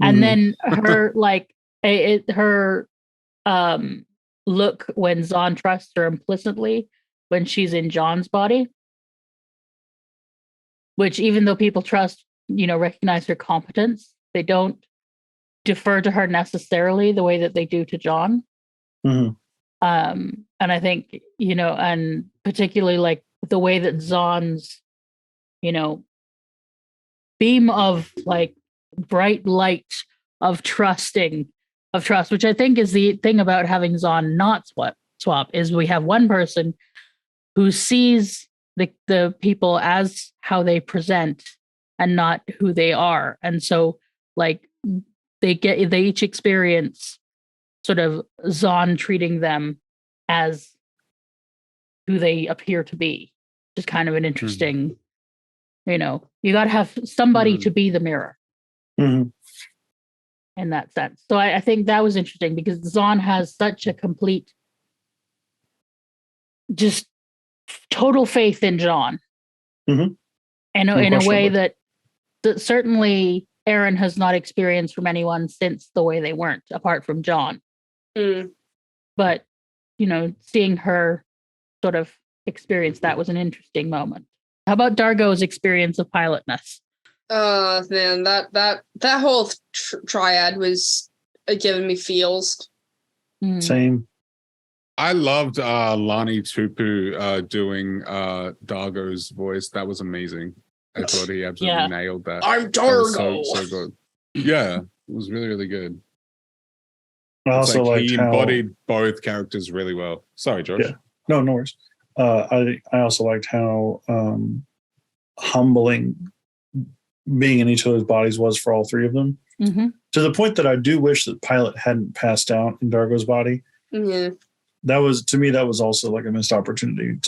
[SPEAKER 1] And then her her look when Zahn trusts her implicitly when she's in John's body. Which, even though people recognize her competence, they don't defer to her necessarily the way that they do to John.
[SPEAKER 4] Mm-hmm.
[SPEAKER 1] And I think, and particularly like the way that Zahn's, beam of like bright light of trust, which I think is the thing about having Zahn not swap, is we have one person who sees the people as how they present and not who they are. And so, like, they each experience sort of Zahn treating them as who they appear to be. Just kind of an interesting, you got to have somebody to be the mirror in that sense. So I think that was interesting because Zahn has such a complete, just total faith in John. In a way that certainly Eren has not experienced from anyone since the way they weren't, apart from John. But, seeing her sort of experience that was an interesting moment. How about Dargo's experience of pilotness?
[SPEAKER 3] Man, that whole triad was giving me feels.
[SPEAKER 4] Same.
[SPEAKER 2] I loved Lani Tupu doing Dargo's voice. That was amazing. I thought he absolutely nailed that.
[SPEAKER 3] I'm Dargo.
[SPEAKER 2] That was so good. Yeah, it was really, really good.
[SPEAKER 4] I also liked
[SPEAKER 2] he
[SPEAKER 4] how
[SPEAKER 2] embodied both characters really well. Sorry, Josh.
[SPEAKER 4] Yeah. No worries. I also liked how humbling being in each other's bodies was for all three of them.
[SPEAKER 1] Mm-hmm.
[SPEAKER 4] To the point that I do wish that Pilot hadn't passed out in Dargo's body.
[SPEAKER 3] Yeah.
[SPEAKER 4] That was, to me, that was also like a missed opportunity,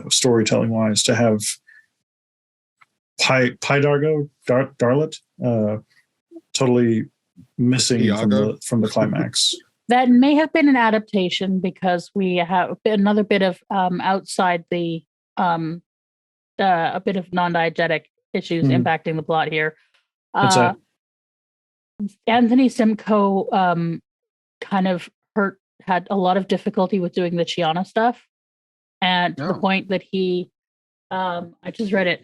[SPEAKER 4] storytelling wise, to have Dargo, Darlet, totally missing from the climax.
[SPEAKER 1] That may have been an adaptation because we have another bit of outside the a bit of non-diegetic issues impacting the plot here.
[SPEAKER 4] What's that?
[SPEAKER 1] Anthony Simcoe kind of had a lot of difficulty with doing the Chiana stuff, and to the point that he, I just read it.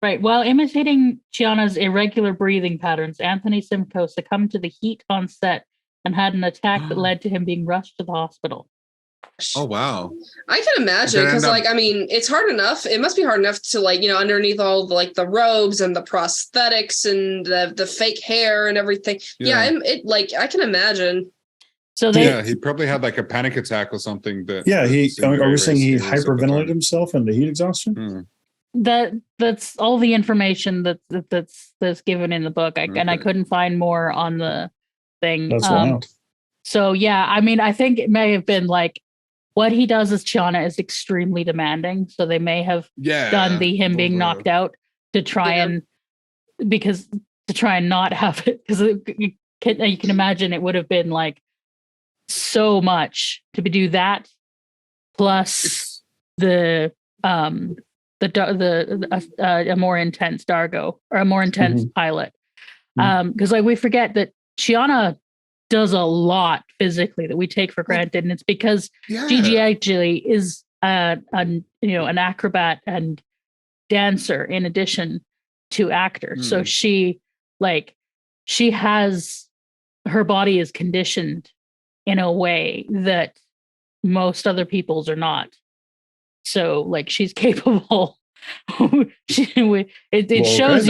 [SPEAKER 1] Right. While imitating Chiana's irregular breathing patterns, Anthony Simcoe succumbed to the heat on set and had an attack that led to him being rushed to the hospital.
[SPEAKER 2] Oh, wow.
[SPEAKER 3] I can imagine because, it's hard enough. It must be hard enough to, underneath all the robes and the prosthetics and the fake hair and everything. Yeah, I can imagine.
[SPEAKER 1] So
[SPEAKER 2] he probably had a panic attack or something.
[SPEAKER 4] Are we saying he hyperventilated himself into heat exhaustion?
[SPEAKER 1] That's all the information that's given in the book, and I couldn't find more on the thing.
[SPEAKER 4] That's wild.
[SPEAKER 1] So I think it may have been what he does as Chiana is extremely demanding. So they may have done him being knocked out to try and not have it, because you can imagine it would have been so much to do that plus a more intense Dargo or a more intense pilot. Because we forget that Chiana does a lot physically that we take for granted, and it's because Gigi actually is an acrobat and dancer in addition to actor. So she has, her body is conditioned in a way that most other people's are not. So she's capable. It shows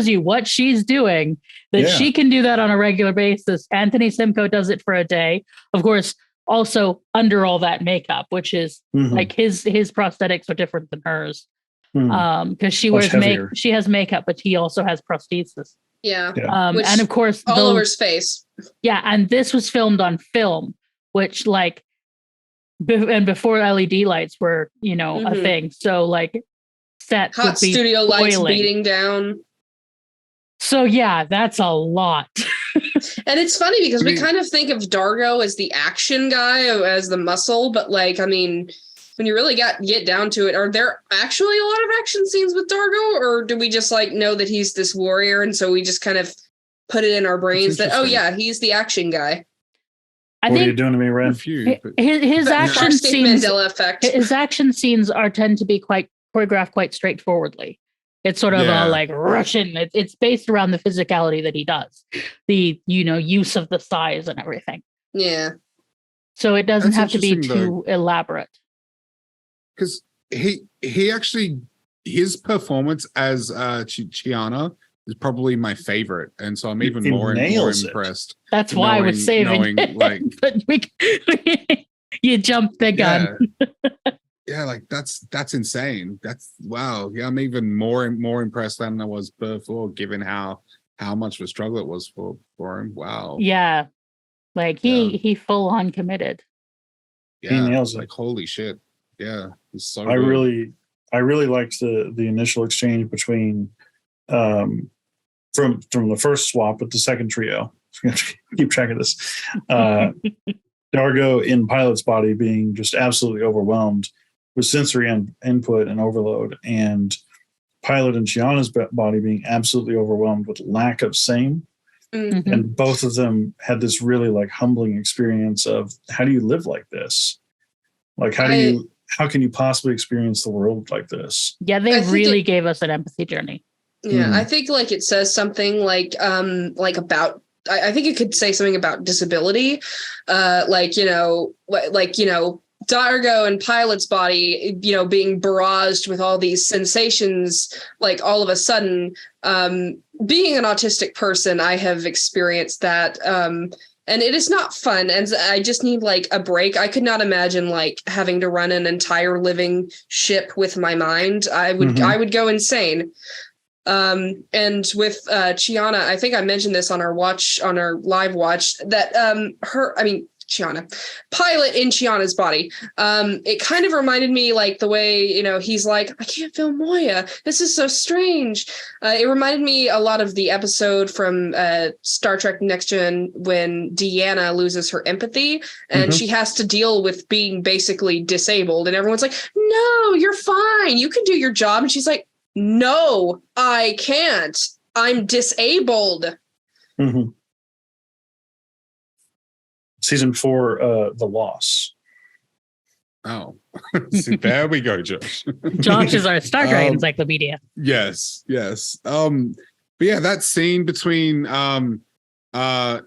[SPEAKER 1] you what she's doing, that she can do that on a regular basis. Anthony Simcoe does it for a day, of course, also under all that makeup, which is his prosthetics are different than hers, because she wears she has makeup, but he also has prosthesis. And of course
[SPEAKER 3] all over his face.
[SPEAKER 1] And this was filmed on film, which and before LED lights were a thing, so set
[SPEAKER 3] hot studio lights beating down.
[SPEAKER 1] So that's a lot.
[SPEAKER 3] And it's funny because we kind of think of Dargo as the action guy, as the muscle, but when you really get down to it, are there actually a lot of action scenes with Dargo, or do we just know that he's this warrior, and so we just kind of put it in our brains that he's the action guy?
[SPEAKER 4] What are you doing to me, Ren?
[SPEAKER 1] His action scenes,
[SPEAKER 3] Mandela effect.
[SPEAKER 1] His action scenes tend to be quite choreographed quite straightforwardly. It's sort of Russian. It's based around the physicality that he does, the use of the size and everything.
[SPEAKER 3] Yeah.
[SPEAKER 1] So it doesn't have to be too elaborate.
[SPEAKER 2] Because he actually, his performance as Chiana is probably my favorite, and so I'm even more impressed.
[SPEAKER 1] That's why we're saving it. But you jumped the gun.
[SPEAKER 2] That's insane. That's wow. Yeah, I'm even more impressed than I was before, given how much of a struggle it was for him. Wow.
[SPEAKER 1] Yeah, he full on committed.
[SPEAKER 2] Yeah, he nails it. Holy shit. Yeah, he's so.
[SPEAKER 4] I really liked the initial exchange between from the first swap with the second trio. Keep track of this. Dargo in Pilot's body being just absolutely overwhelmed with sensory input and overload, and Pilot and Chiana's body being absolutely overwhelmed with lack of same.
[SPEAKER 1] Mm-hmm.
[SPEAKER 4] And both of them had this really like humbling experience of, how do you live like this? Like, how can you possibly experience the world like this?
[SPEAKER 1] Yeah, they really gave us an empathy journey.
[SPEAKER 3] Yeah, I think like it says something like about, I think it could say something about disability, Dargo and Pilot's body, being barraged with all these sensations, like all of a sudden, being an autistic person, I have experienced that. And it is not fun. And I just need like a break. I could not imagine like having to run an entire living ship with my mind. I would go insane. And with Chiana, I think I mentioned this on our live watch, that Chiana, Pilot in Chiana's body. It kind of reminded me like the way, he's like, I can't feel Moya. This is so strange. It reminded me a lot of the episode from Star Trek Next Gen when Deanna loses her empathy and she has to deal with being basically disabled. And everyone's like, no, you're fine. You can do your job. And she's like, no, I can't. I'm disabled.
[SPEAKER 4] Mm-hmm. Season 4, The Loss.
[SPEAKER 2] Oh, see, there we go, Josh.
[SPEAKER 1] Josh is our Star Trek encyclopedia.
[SPEAKER 2] Yes. But yeah, that scene between it's I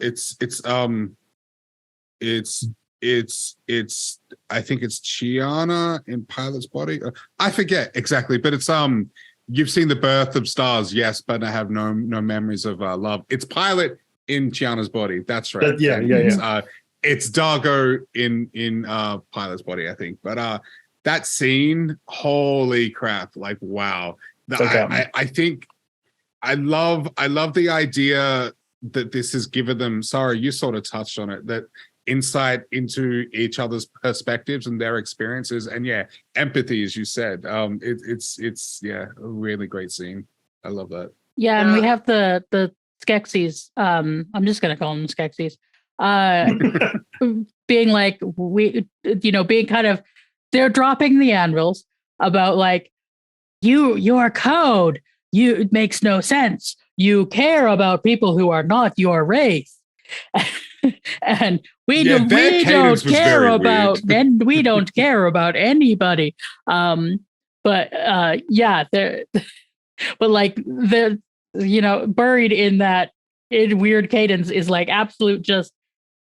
[SPEAKER 2] think it's Chiana in Pilot's body. I forget exactly, but it's you've seen The Birth of Stars, yes, but I have no memories of love. It's Pilot in Chiana's body. That's right. It's Dargo in Pilot's body, I think. But that scene, holy crap! Like, wow. I think I love the idea that this has given them. Sorry, you sort of touched on it. That insight into each other's perspectives and their experiences, and empathy, as you said. It's a really great scene. I love that.
[SPEAKER 1] Yeah, and we have the Skeksis. I'm just gonna call them Skeksis. Being like, being kind of, they're dropping the anvils about like, your code, it makes no sense. You care about people who are not your race. And we don't care about anybody. But like the buried in that weird cadence is like absolute, just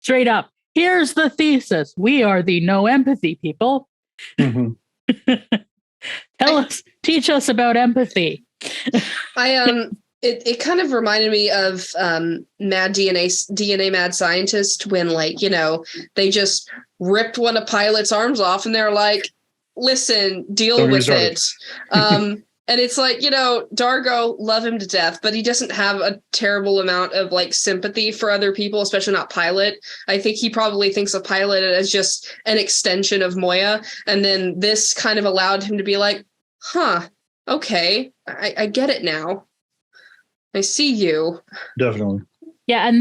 [SPEAKER 1] straight up, here's the thesis. We are the no empathy people.
[SPEAKER 4] Mm-hmm.
[SPEAKER 1] Teach us about empathy.
[SPEAKER 3] It kind of reminded me of Mad DNA Mad Scientist, when they just ripped one of Pilot's arms off and they're like, listen, deal with it. And it's like, Dargo, love him to death, but he doesn't have a terrible amount of like sympathy for other people, especially not Pilot. I think he probably thinks of Pilot as just an extension of Moya. And then this kind of allowed him to be like, okay, I get it now. I see you.
[SPEAKER 4] Definitely.
[SPEAKER 1] Yeah, and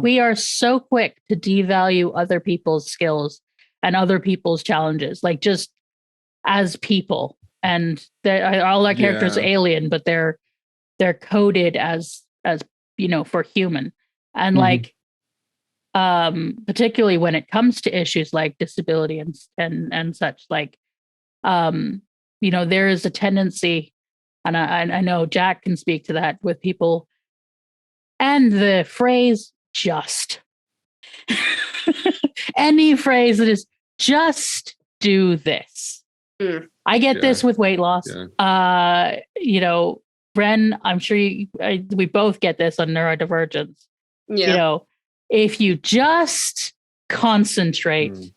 [SPEAKER 1] we are so quick to devalue other people's skills and other people's challenges, like just as people. And all our characters are alien, but they're coded as for human. And like particularly when it comes to issues like disability and such, like there is a tendency, and I know Jack can speak to that, with people and the phrase just any phrase that is just do this. I get this with weight loss. Ren, I'm sure we both get this on neurodivergence. If you just concentrate,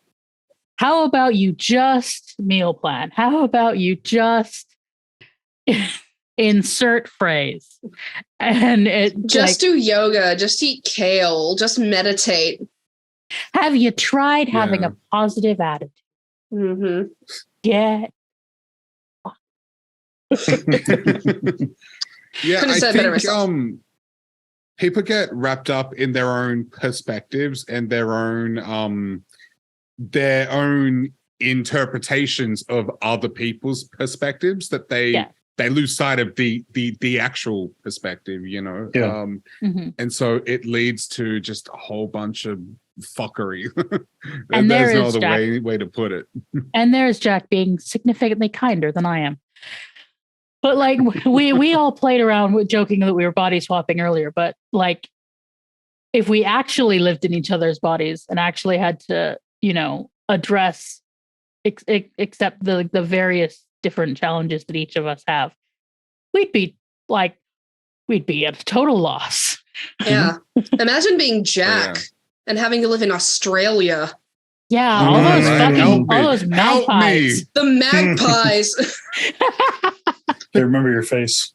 [SPEAKER 1] how about you just meal plan? How about you just insert phrase? And
[SPEAKER 3] just do yoga, just eat kale, just meditate.
[SPEAKER 1] Have you tried having a positive attitude?
[SPEAKER 3] Mm-hmm.
[SPEAKER 1] Get
[SPEAKER 2] I think people get wrapped up in their own perspectives and their own interpretations of other people's perspectives that they they lose sight of the actual perspective, you know.
[SPEAKER 4] Yeah.
[SPEAKER 2] And so it leads to just a whole bunch of fuckery.
[SPEAKER 1] And
[SPEAKER 2] there's no
[SPEAKER 1] is
[SPEAKER 2] other
[SPEAKER 1] Jack.
[SPEAKER 2] way to put it.
[SPEAKER 1] And there's Jack being significantly kinder than I am. But like we all played around with joking that we were body swapping earlier, but like if we actually lived in each other's bodies and actually had to, you know, address accept the various different challenges that each of us have, we'd be at a total loss.
[SPEAKER 3] Yeah. Imagine being Jack and having to live in Australia.
[SPEAKER 1] Yeah, all those magpies.
[SPEAKER 3] The magpies.
[SPEAKER 4] They remember your face.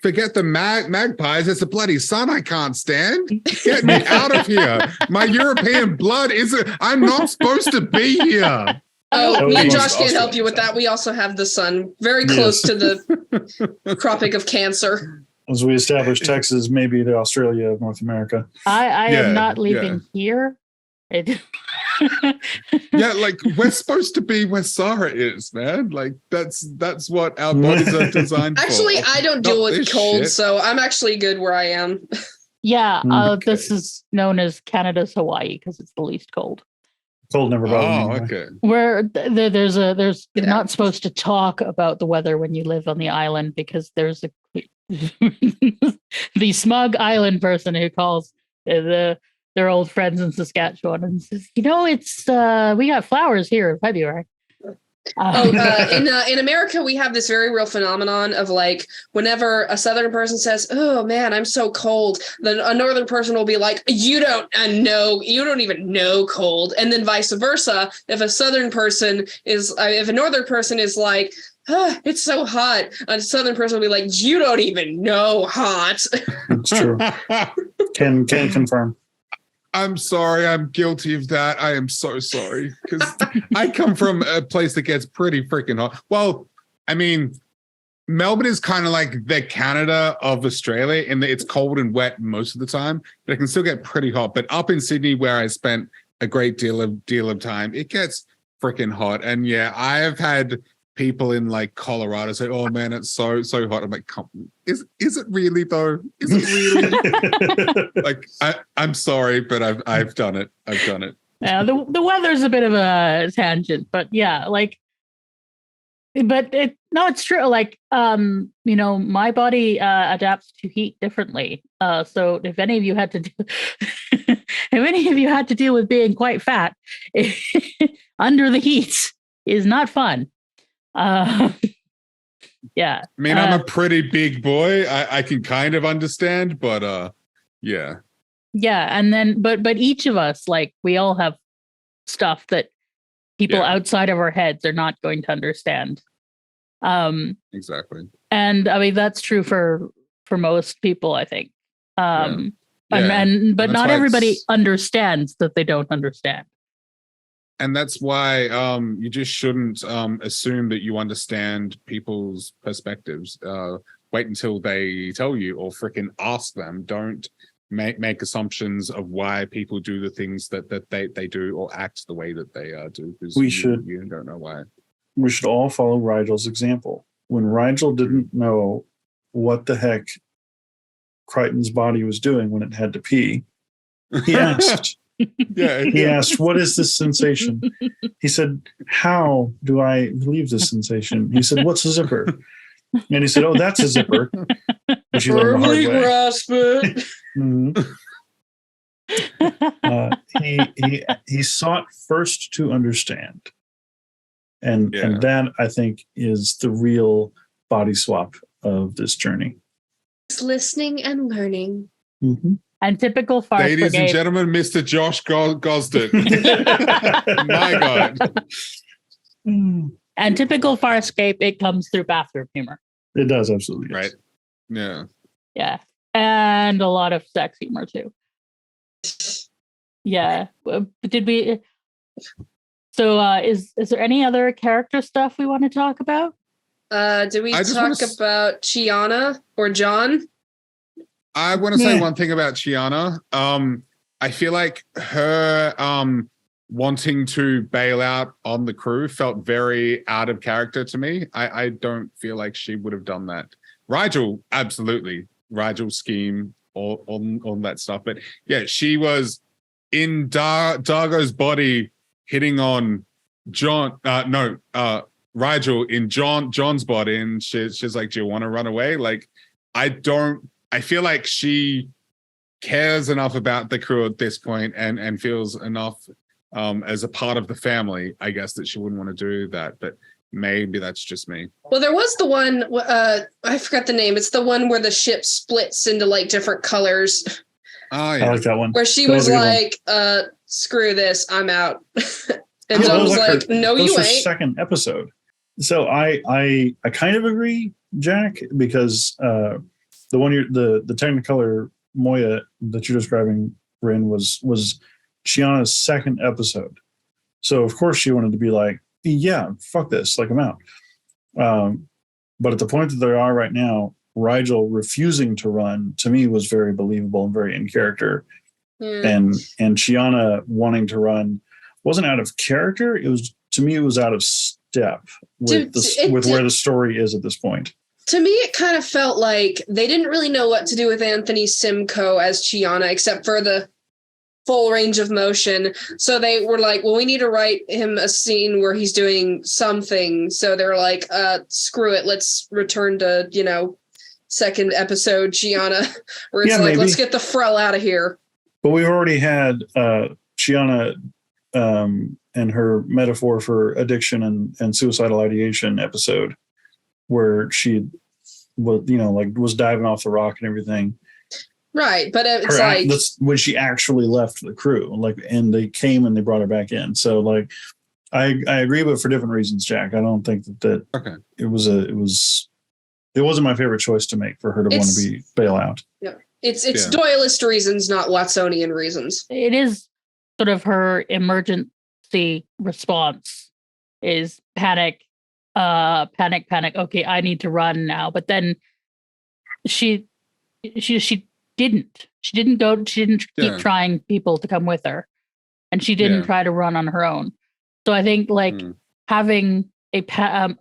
[SPEAKER 2] Forget the magpies. It's the bloody sun I can't stand. Get me out of here. My European blood isn't. I'm not supposed to be here.
[SPEAKER 3] Oh, me and Josh can't help you with that. We also have the sun very close to the Tropic of Cancer.
[SPEAKER 4] As we established, Texas may be the Australia of North America.
[SPEAKER 1] I am not leaving here.
[SPEAKER 2] Yeah, like we're supposed to be where Sara is, man. Like that's what our bodies are designed for.
[SPEAKER 3] Actually, I don't deal with cold, so I'm actually good where I am.
[SPEAKER 1] Yeah, this is known as Canada's Hawaii because it's the least cold.
[SPEAKER 4] Cold never bothered me.
[SPEAKER 2] Okay.
[SPEAKER 1] Where you're not supposed to talk about the weather when you live on the island because there's the smug island person who calls their old friends in Saskatchewan and says, you know, it's we got flowers here in February.
[SPEAKER 3] In America, we have this very real phenomenon of like whenever a Southern person says, "Oh man, I'm so cold," then a Northern person will be like, "You don't even know cold," and then vice versa. If a Northern person is like, "It's so hot," a Southern person will be like, "You don't even know hot."
[SPEAKER 4] It's true. Can confirm.
[SPEAKER 2] I'm sorry. I'm guilty of that. I am so sorry because I come from a place that gets pretty freaking hot. Well, I mean, Melbourne is kind of like the Canada of Australia in that it's cold and wet most of the time, but it can still get pretty hot. But up in Sydney, where I spent a great deal of time, it gets freaking hot. And yeah, I have had people in like Colorado say, "Oh man, it's so hot." I'm like, is it really though? Is it really? Like, I'm sorry, but I've done it. I've done it.
[SPEAKER 1] Yeah, the weather's a bit of a tangent, but yeah, like, but it's true. Like, you know, my body adapts to heat differently. So if any of you had to deal with being quite fat under the heat is not fun. Yeah.
[SPEAKER 2] I mean, I'm a pretty big boy. I can kind of understand, but yeah.
[SPEAKER 1] Yeah, and then but each of us, like, we all have stuff that people outside of our heads are not going to understand.
[SPEAKER 2] Exactly.
[SPEAKER 1] And I mean that's true for most people, I think. But not everybody understands that they don't understand.
[SPEAKER 2] And that's why you just shouldn't assume that you understand people's perspectives. Wait until they tell you or freaking ask them. Don't make assumptions of why people do the things that they do or act the way that they do. Because you don't know why.
[SPEAKER 4] We should all follow Rigel's example. When Rigel didn't know what the heck Crichton's body was doing when it had to pee, he asked. He asked, "What is this sensation?" He said, "How do I relieve this sensation?" He said, "What's a zipper?" And he said, "Oh, that's a zipper." Which he learned the hard way.
[SPEAKER 3] Grasp it.
[SPEAKER 4] He sought first to understand, and that I think is the real body swap of this journey.
[SPEAKER 3] It's listening and learning.
[SPEAKER 4] Mm-hmm.
[SPEAKER 1] And typical Farscape.
[SPEAKER 2] Ladies and gentlemen, Mr. Josh Gosdin. My God.
[SPEAKER 1] And typical Farscape, it comes through bathroom humor.
[SPEAKER 4] It does, absolutely.
[SPEAKER 2] Right. Yeah.
[SPEAKER 1] Yeah. And a lot of sex humor too. Yeah. Did we... So is there any other character stuff we want to talk about?
[SPEAKER 3] Did we talk about Chiana or John?
[SPEAKER 2] I want to say one thing about Chiana. I feel like her wanting to bail out on the crew felt very out of character to me. I don't feel like she would have done that. Rigel, absolutely. Rigel's scheme, all that stuff. But yeah, she was in Dargo's body hitting on John. Rigel in John's body, and she's like, "Do you want to run away?" Like, I feel like she cares enough about the crew at this point and feels enough as a part of the family, I guess, that she wouldn't want to do that. But maybe that's just me.
[SPEAKER 3] Well, there was the one, I forgot the name. It's the one where the ship splits into like different colors.
[SPEAKER 2] Oh, yeah.
[SPEAKER 4] I like that one.
[SPEAKER 3] Where she was like, screw this, I'm out. And John was like, no, you ain't.
[SPEAKER 4] Second episode. So I kind of agree, Jack, because the Technicolor Moya that you're describing, Ren, was Chiana's second episode. So of course she wanted to be like, yeah, fuck this, like I'm out. But at the point that they are right now, Rigel refusing to run to me was very believable and very in character. And Chiana wanting to run wasn't out of character. It was, to me, it was out of step with where the story is at this point.
[SPEAKER 3] To me, it kind of felt like they didn't really know what to do with Anthony Simcoe as Chiana, except for the full range of motion. So they were like, well, we need to write him a scene where he's doing something. So they're like, screw it. Let's return to, second episode Chiana, where it's like, let's get the Frell out of here.
[SPEAKER 4] But we've already had Chiana and her metaphor for addiction and suicidal ideation episode, where she was diving off the rock and everything.
[SPEAKER 3] Right, but it's like
[SPEAKER 4] that's when she actually left the crew, and they came and they brought her back in. So I agree, but for different reasons, Jack. I don't think that
[SPEAKER 2] okay.
[SPEAKER 4] It wasn't my favorite choice to make for her to want to bail out.
[SPEAKER 3] Yeah, it's Doyleist reasons, not Watsonian reasons.
[SPEAKER 1] It is sort of her emergency response is panic. Okay, I need to run now. But then she didn't keep trying people to come with her, and she didn't try to run on her own. So I think having I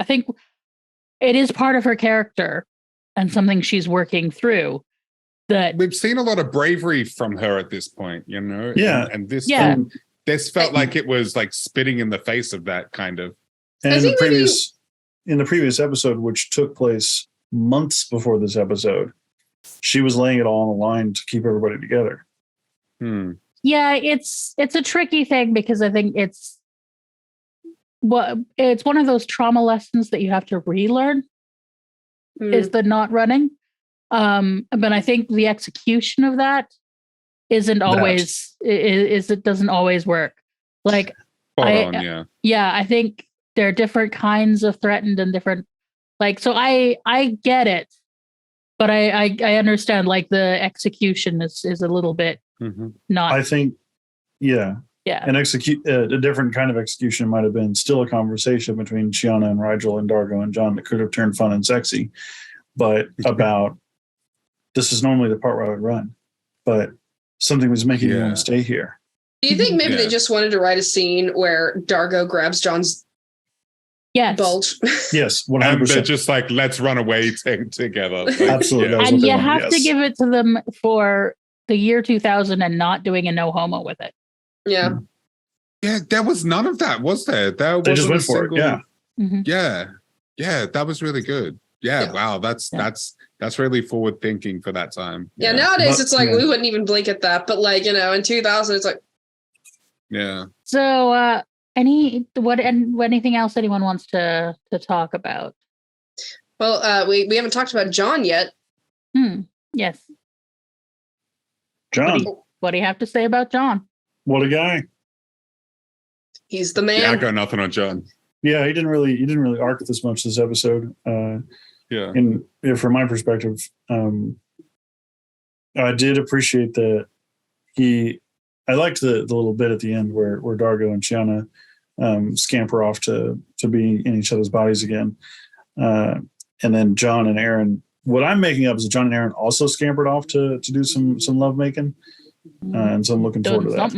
[SPEAKER 1] think it is part of her character and something she's working through. That
[SPEAKER 2] we've seen a lot of bravery from her at this point,
[SPEAKER 4] Yeah,
[SPEAKER 2] and this felt like it was like spitting in the face of that kind of.
[SPEAKER 4] And in the previous episode, which took place months before this episode, she was laying it all on the line to keep everybody together.
[SPEAKER 1] Yeah, it's a tricky thing because I think it's one of those trauma lessons that you have to relearn is the not running. But I think the execution of that isn't always it doesn't always work. Like I think there are different kinds of threatened and different so I get it, but I understand the execution is a little bit not.
[SPEAKER 4] I think an a different kind of execution might have been still a conversation between Chiana and Rigel and Dargo and John that could have turned fun and sexy, but about this is normally the part where I would run, but something was making me want to stay here.
[SPEAKER 3] Do you think maybe they just wanted to write a scene where Dargo grabs John's bulge?
[SPEAKER 4] Yes, 100%.
[SPEAKER 2] And they're just like, let's run away together.
[SPEAKER 4] Absolutely.
[SPEAKER 1] And you have to give it to them for the year 2000 and not doing a no homo with it.
[SPEAKER 3] Yeah.
[SPEAKER 2] Yeah, there was none of that, was there?
[SPEAKER 4] They just went for it. Yeah.
[SPEAKER 1] Mm-hmm.
[SPEAKER 2] Yeah, that was really good. Yeah, wow, that's really forward thinking for that time.
[SPEAKER 3] Yeah, nowadays it's like we wouldn't even blink at that, but in 2000 it's like
[SPEAKER 1] So anything else anyone wants to talk about?
[SPEAKER 3] Well, we haven't talked about John yet.
[SPEAKER 1] Yes.
[SPEAKER 4] John.
[SPEAKER 1] What do you have to say about John?
[SPEAKER 4] What a guy.
[SPEAKER 3] He's the man.
[SPEAKER 2] Yeah, I got nothing on John.
[SPEAKER 4] Yeah, he didn't really arc this much this episode. And from my perspective, I did appreciate that I liked the little bit at the end where Dargo and Chiana scamper off to be in each other's bodies again. And then John and Aaron, what I'm making up is that John and Aaron also scampered off to do some love making. And so I'm looking forward to that.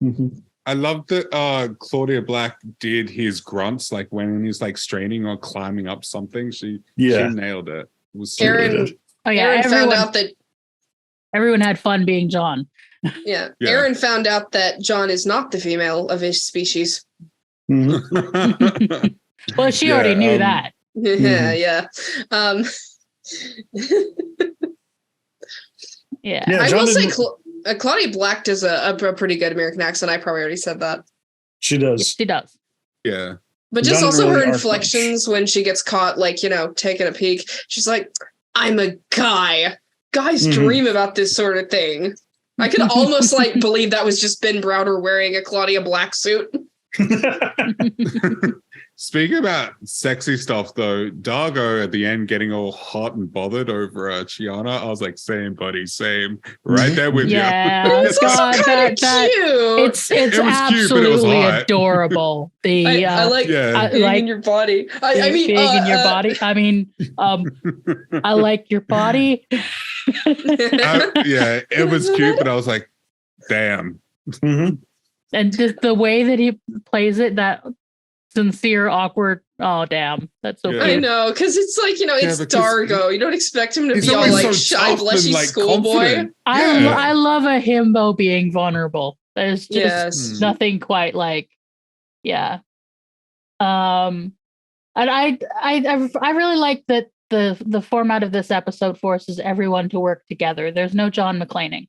[SPEAKER 1] Mm-hmm.
[SPEAKER 2] I love that Claudia Black did his grunts, like when he's like straining or climbing up something. She nailed it. It was so good.
[SPEAKER 3] Aaron found out that
[SPEAKER 1] everyone had fun being John.
[SPEAKER 3] Yeah. Aaron found out that John is not the female of his species.
[SPEAKER 4] Mm-hmm.
[SPEAKER 1] Well, she already knew that.
[SPEAKER 3] Yeah.
[SPEAKER 1] Yeah.
[SPEAKER 3] I will say Claudia Black does a pretty good American accent. I probably already said that.
[SPEAKER 4] She does.
[SPEAKER 1] Yes, she does.
[SPEAKER 2] Yeah.
[SPEAKER 3] But just also her inflections when she gets caught, like, you know, taking a peek. She's like, I'm a guy. Guys dream about this sort of thing. I could almost like believe that was just Ben Browder wearing a Claudia Black suit.
[SPEAKER 2] Speaking about sexy stuff, though, Dargo at the end getting all hot and bothered over Chiana, I was like, same, buddy, same. Right there with you.
[SPEAKER 1] Yeah, God, that it's absolutely adorable.
[SPEAKER 3] I like being in your body. I mean,
[SPEAKER 1] being in your body. I mean, I like your body.
[SPEAKER 2] Yeah, it was cute, but I was like, damn.
[SPEAKER 1] And just the way that he plays it, that sincere, awkward. Oh, damn. That's so cute.
[SPEAKER 3] I know, because it's like, you know, it's Dargo. You don't expect him to be all like shy, blushy schoolboy.
[SPEAKER 1] I love a himbo being vulnerable. There's just nothing quite like, and I really like that the format of this episode forces everyone to work together. There's no John McClaning.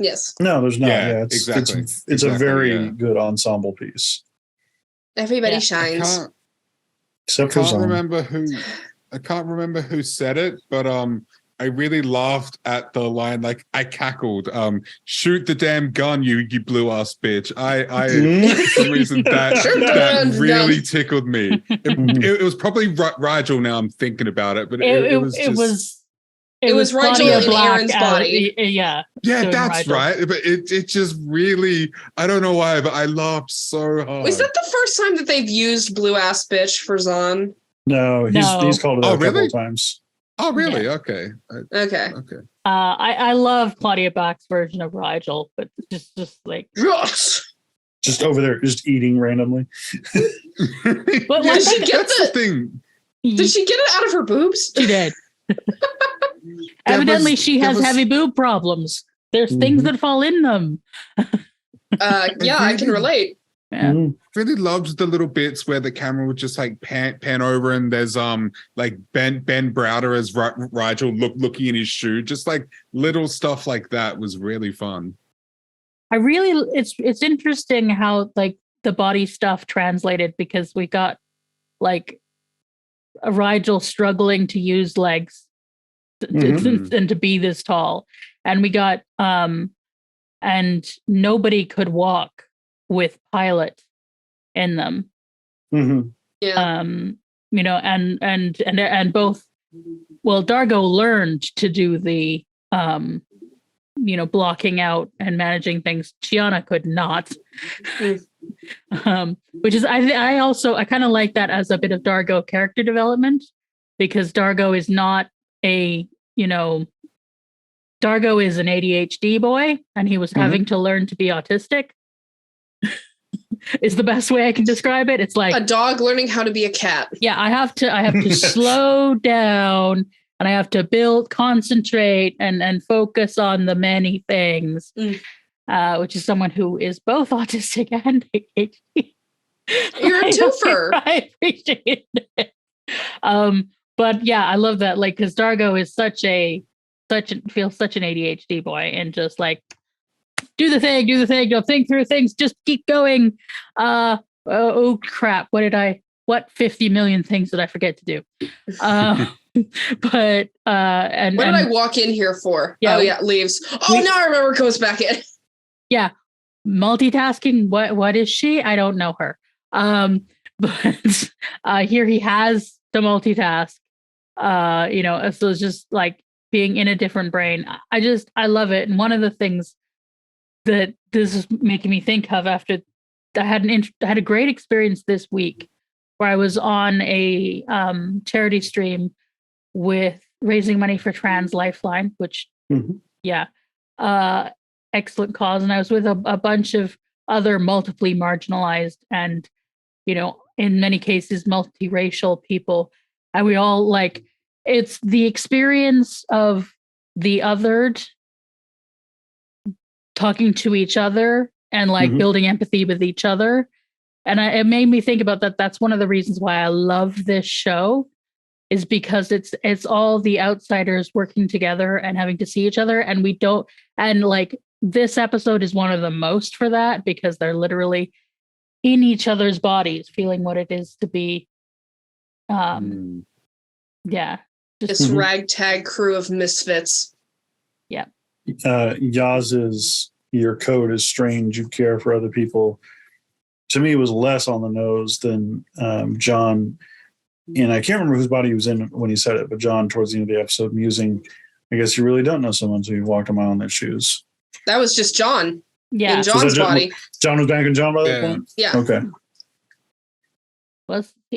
[SPEAKER 3] Yes.
[SPEAKER 4] No, there's not.
[SPEAKER 2] Yeah,
[SPEAKER 4] it's a very good ensemble piece.
[SPEAKER 3] Everybody shines.
[SPEAKER 2] I can't remember who said it, but I really laughed at the line, like I cackled, shoot the damn gun, you blue ass bitch. I for some reason that really tickled me. It was probably Rigel now I'm thinking about it, but it was
[SPEAKER 3] Rigel in Aaron's body.
[SPEAKER 1] Yeah,
[SPEAKER 2] that's Rigel. Right. But it just really, I don't know why, but I laughed so hard.
[SPEAKER 3] Was that the first time that they've used blue ass bitch for Zahn?
[SPEAKER 4] No, he's called it a couple of times.
[SPEAKER 2] Oh, really?
[SPEAKER 1] Yeah.
[SPEAKER 2] Okay.
[SPEAKER 1] I love Claudia Black's version of Rigel, but just like
[SPEAKER 4] just over there, just eating randomly.
[SPEAKER 1] But
[SPEAKER 3] did she get the thing? Did she get it out of her boobs?
[SPEAKER 1] She did. Evidently, she has heavy boob problems. There's things that fall in them.
[SPEAKER 3] I can relate.
[SPEAKER 1] Yeah.
[SPEAKER 2] Really loved the little bits where the camera would just like pan over and there's like Ben Browder as Rigel looking in his shoe. Just like little stuff like that was really fun.
[SPEAKER 1] It's interesting how like the body stuff translated, because we got like a Rigel struggling to use legs and to be this tall, and we got and nobody could walk with Pilot in them. You know, and both, well, Dargo learned to do the you know, blocking out and managing things. Chiana could not. Which is I kind of like that as a bit of Dargo character development, because Dargo is not a, you know, Dargo is an ADHD boy, and he was having to learn to be autistic. Is the best way I can describe it. It's like
[SPEAKER 3] a dog learning how to be a cat.
[SPEAKER 1] Yeah, I have to slow down, and I have to concentrate and focus on the many things, which is someone who is both autistic and ADHD.
[SPEAKER 3] You're a twofer.
[SPEAKER 1] I appreciate it. But yeah, I love that. Like, because Dargo is feels such an ADHD boy, and just like, do the thing, don't think through things, just keep going. Oh crap, what 50 million things did I forget to do? But and
[SPEAKER 3] what did I walk in here for?
[SPEAKER 1] Yeah,
[SPEAKER 3] leaves. Now I remember, goes back in.
[SPEAKER 1] Yeah, multitasking. What is she? I don't know her. But here he has to multitask. You know, so it's just like being in a different brain. I love it. And one of the things that this is making me think of, after I had a great experience this week where I was on a charity stream with raising money for Trans Lifeline, which excellent cause. And I was with a bunch of other multiply marginalized and, you know, in many cases, multiracial people. And we all like, it's the experience of the othered talking to each other and like building empathy with each other. And it made me think about that. That's one of the reasons why I love this show, is because it's all the outsiders working together and having to see each other. And we don't, and like this episode is one of the most for that, because they're literally in each other's bodies, feeling what it is to be. Yeah.
[SPEAKER 3] This ragtag crew of misfits.
[SPEAKER 1] Yeah.
[SPEAKER 4] Yaz's "your code is strange, you care for other people," to me was less on the nose than John. And I can't remember whose body he was in when he said it, but John, towards the end of the episode, musing, "I guess you really don't know someone until you've walked a mile in their shoes."
[SPEAKER 3] That was just John.
[SPEAKER 1] Yeah.
[SPEAKER 3] In John's body.
[SPEAKER 4] John was banking John by that point?
[SPEAKER 3] Yeah.
[SPEAKER 4] Okay.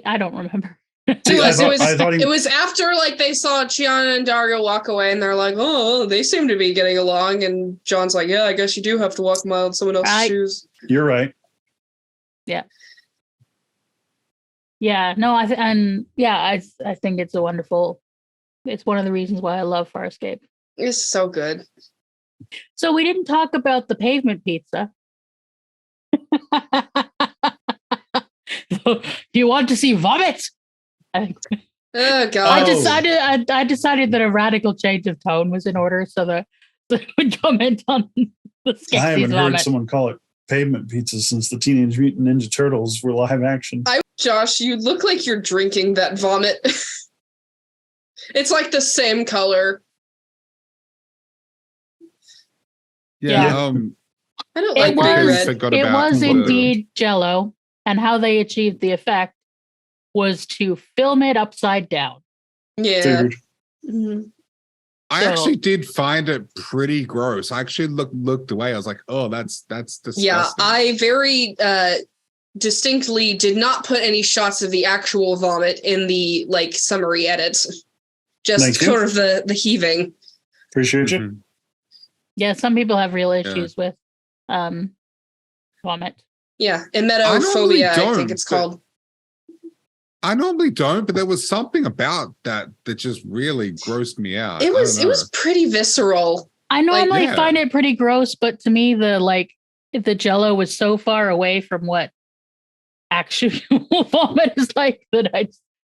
[SPEAKER 1] I don't remember.
[SPEAKER 3] It was after like they saw Chiana and Dario walk away, and they're like, "Oh, they seem to be getting along." And John's like, "Yeah, I guess you do have to walk a mile in someone else's shoes."
[SPEAKER 4] You're right.
[SPEAKER 1] Yeah. Yeah. No, I think it's a wonderful. It's one of the reasons why I love Farscape.
[SPEAKER 3] It's so good.
[SPEAKER 1] So we didn't talk about the pavement pizza. Do you want to see vomit?
[SPEAKER 3] Oh God!
[SPEAKER 1] I decided that a radical change of tone was in order, so that I would comment on the Skeksis
[SPEAKER 4] I haven't
[SPEAKER 1] vomit.
[SPEAKER 4] heard someone call it pavement pizza since the Teenage Mutant Ninja Turtles were live action.
[SPEAKER 3] Josh, you look like you're drinking that vomit. It's like the same color.
[SPEAKER 1] Yeah.
[SPEAKER 3] I don't like red.
[SPEAKER 1] It was indeed Jell-O, and how they achieved the effect was to film it upside down.
[SPEAKER 3] Yeah.
[SPEAKER 2] I actually did find it pretty gross. I actually looked away. I was like, "Oh, that's disgusting."
[SPEAKER 3] Yeah, I very distinctly did not put any shots of the actual vomit in the like summary edits. Just sort of the heaving.
[SPEAKER 4] Appreciate you.
[SPEAKER 1] Yeah, some people have real issues with vomit.
[SPEAKER 3] Yeah, emetophobia, I think it's called.
[SPEAKER 2] I normally don't, but there was something about that just really grossed me out.
[SPEAKER 3] It was pretty visceral.
[SPEAKER 1] I normally find it pretty gross, but to me the Jell-O was so far away from what actual vomit is like that